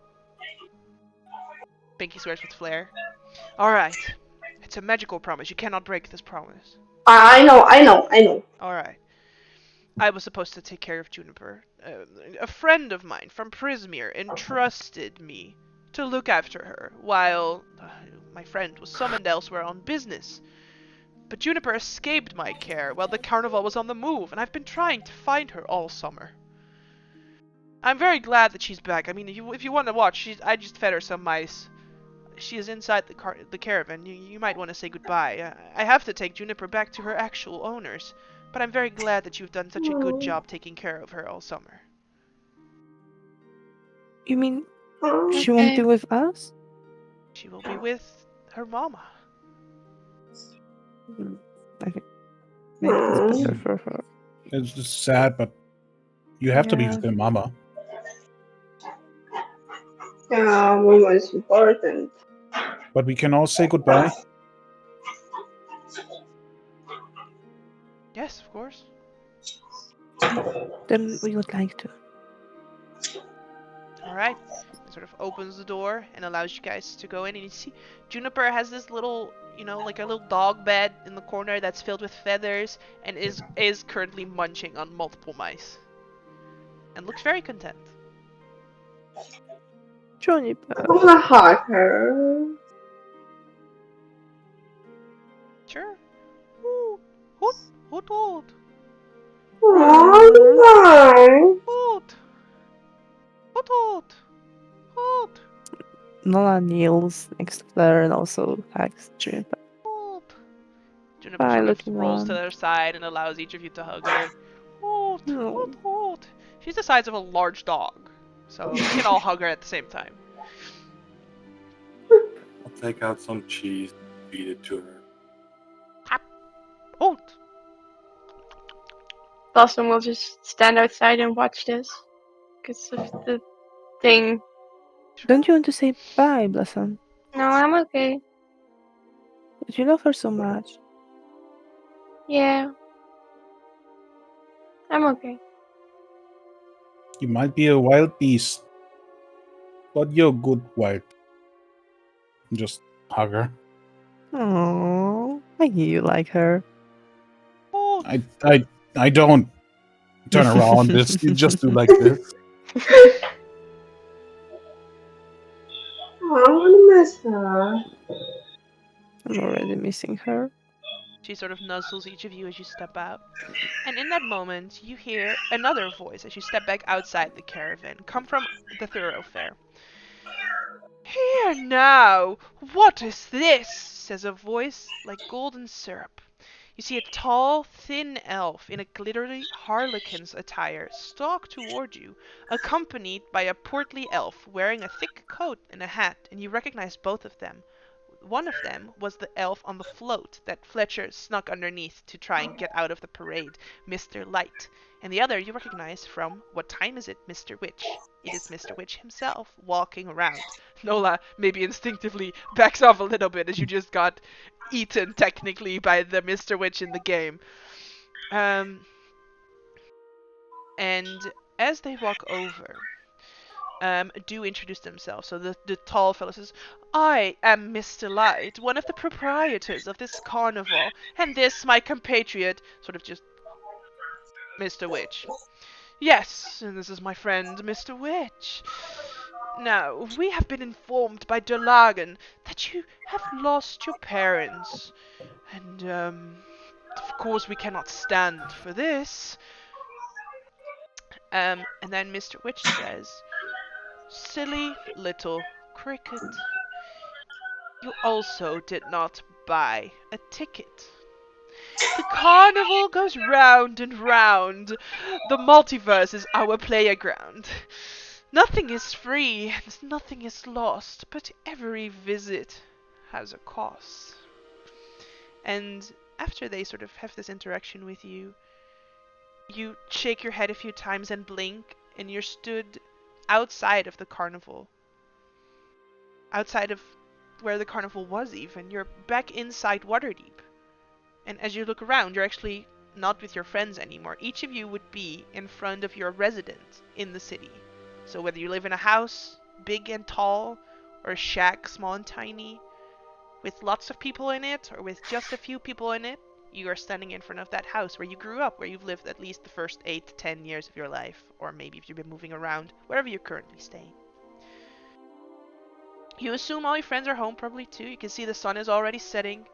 Pinky swears with flair. Alright. It's a magical promise. You cannot break this promise. I know. Alright. I was supposed to take care of Juniper. A friend of mine from Prismere entrusted me to look after her while my friend was summoned elsewhere on business. But Juniper escaped my care while the carnival was on the move, and I've been trying to find her all summer. I'm very glad that she's back. I mean, if you want to watch, I just fed her some mice. She is inside the caravan. You might want to say goodbye. I have to take Juniper back to her actual owners, but I'm very glad that you've done such a good job taking care of her all summer. You mean Oh, she won't be Okay. with us? She will be with her mama. I think maybe it's better for her. It's just sad, but you have to be Yeah. with your mama. yeah, Mama is important. But we can all say goodbye. Yes, of course. Then we would like to. Alright. Sort of opens the door and allows you guys to go in, and you see Juniper has this little, like a little dog bed in the corner that's filled with feathers and is currently munching on multiple mice. And looks very content. Juniper. I wanna hug her. Sure. Ooh. Hoot, hoot, hoot, Oh, hoot, hoot, hoot, hoot, Nola kneels next to Claire and also hugs Juniper. hoot. Juniper Bye, sort of lucky rolls to one. their side and allows each of you to hug her. Hoot, No. hoot, hoot. She's the size of a large dog, so you can all hug her at the same time. I'll take out some cheese and feed it to her. Hoot. Blossom will just stand outside and watch this. Because of the thing. Don't you want to say bye, Blossom? No, I'm okay. But you love her so much. Yeah. I'm okay. You might be a wild beast, but you're a good wild. Just hug her. Oh, I knew you like her. Hoot. I don't turn around. You just do like this. I wanna miss her. I'm already missing her. She sort of nuzzles each of you as you step out. And in that moment, you hear another voice as you step back outside the caravan, come from the thoroughfare. Here now! What is this? Says a voice like golden syrup. You see a tall, thin elf in a glittery harlequin's attire stalk toward you, accompanied by a portly elf wearing a thick coat and a hat, and you recognize both of them. One of them was the elf on the float that Fletcher snuck underneath to try and get out of the parade, Mr. Light. And the other you recognize from What Time Is It, Mr. Witch? It is Mr. Witch himself walking around. Nola maybe instinctively backs off a little bit as you just got eaten technically by the Mr. Witch in the game. And as they walk over, do introduce themselves. So the tall fellow says, I am Mr. Light, one of the proprietors of this carnival, and this my compatriot, sort of just Mr. Witch. Yes, and this is my friend, Mr. Witch. Now, we have been informed by Dolagan that you have lost your parents, and, of course we cannot stand for this. And then Mr. Witch says, Silly little cricket. You also did not buy a ticket. The carnival goes round and round. The multiverse is our playground. Nothing is free, and nothing is lost, but every visit has a cost. And after they sort of have this interaction with you, you shake your head a few times and blink, and you're stood outside of the carnival. Outside of where the carnival was even. You're back inside Waterdeep. And as you look around, you're actually not with your friends anymore. Each of you would be in front of your residence in the city. So whether you live in a house, big and tall, or a shack, small and tiny, with lots of people in it, or with just a few people in it, you are standing in front of that house where you grew up, where you've lived at least the first 8 to 10 years of your life, or maybe if you've been moving around, wherever you're currently staying. You assume all your friends are home probably too. You can see the sun is already setting.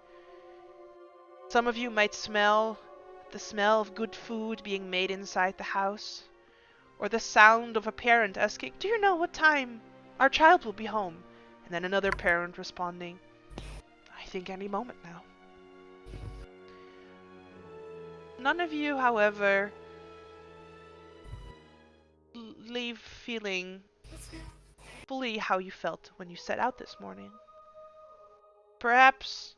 Some of you might smell the smell of good food being made inside the house, or the sound of a parent asking, do you know what time our child will be home? And then another parent responding, I think any moment now. None of you, however, leave feeling fully how you felt when you set out this morning. Perhaps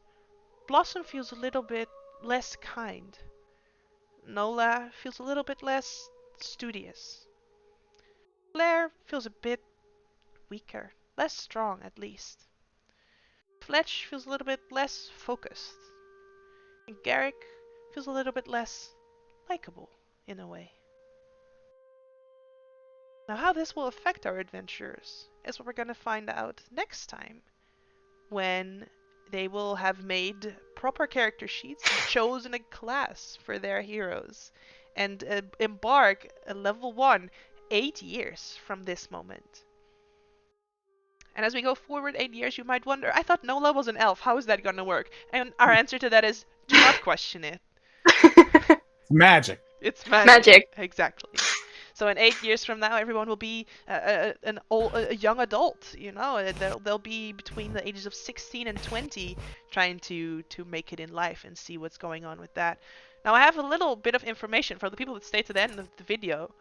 Blossom feels a little bit less kind. Nola feels a little bit less studious. Blair feels a bit weaker, less strong at least. Fletch feels a little bit less focused. And Garrick feels a little bit less likable in a way. Now how this will affect our adventurers is what we're going to find out next time, when they will have made proper character sheets and chosen a class for their heroes and embark a level 1 8 years from this moment. And as we go forward 8 years, you might wonder, I thought Nola was an elf, how is that gonna work? And our answer to that is, do not question it. Magic. It's magic. Magic. Exactly. So in 8 years from now, everyone will be a young adult, you know. They'll be between the ages of 16 and 20 trying to make it in life and see what's going on with that. Now I have a little bit of information for the people that stay to the end of the video.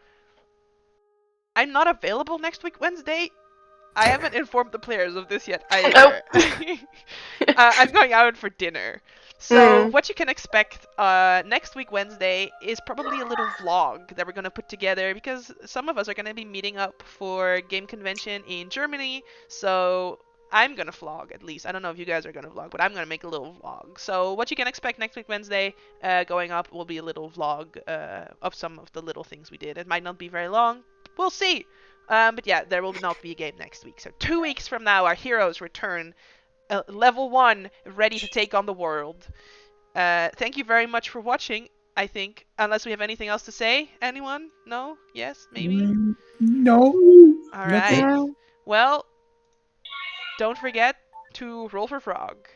I'm not available next week Wednesday. I haven't informed the players of this yet either. I'm going out for dinner. So what you can expect next week Wednesday is probably a little vlog that we're going to put together, because some of us are going to be meeting up for game convention in Germany. So I'm going to vlog at least. I don't know if you guys are going to vlog, but I'm going to make a little vlog. So what you can expect next week Wednesday going up will be a little vlog of some of the little things we did. It might not be very long. We'll see. But yeah, there will not be a game next week. So 2 weeks from now, our heroes return, level 1, ready to take on the world. Thank you very much for watching, I think. Unless we have anything else to say. Anyone? No? Yes? Maybe? No. Alright. Well, don't forget to roll for frog.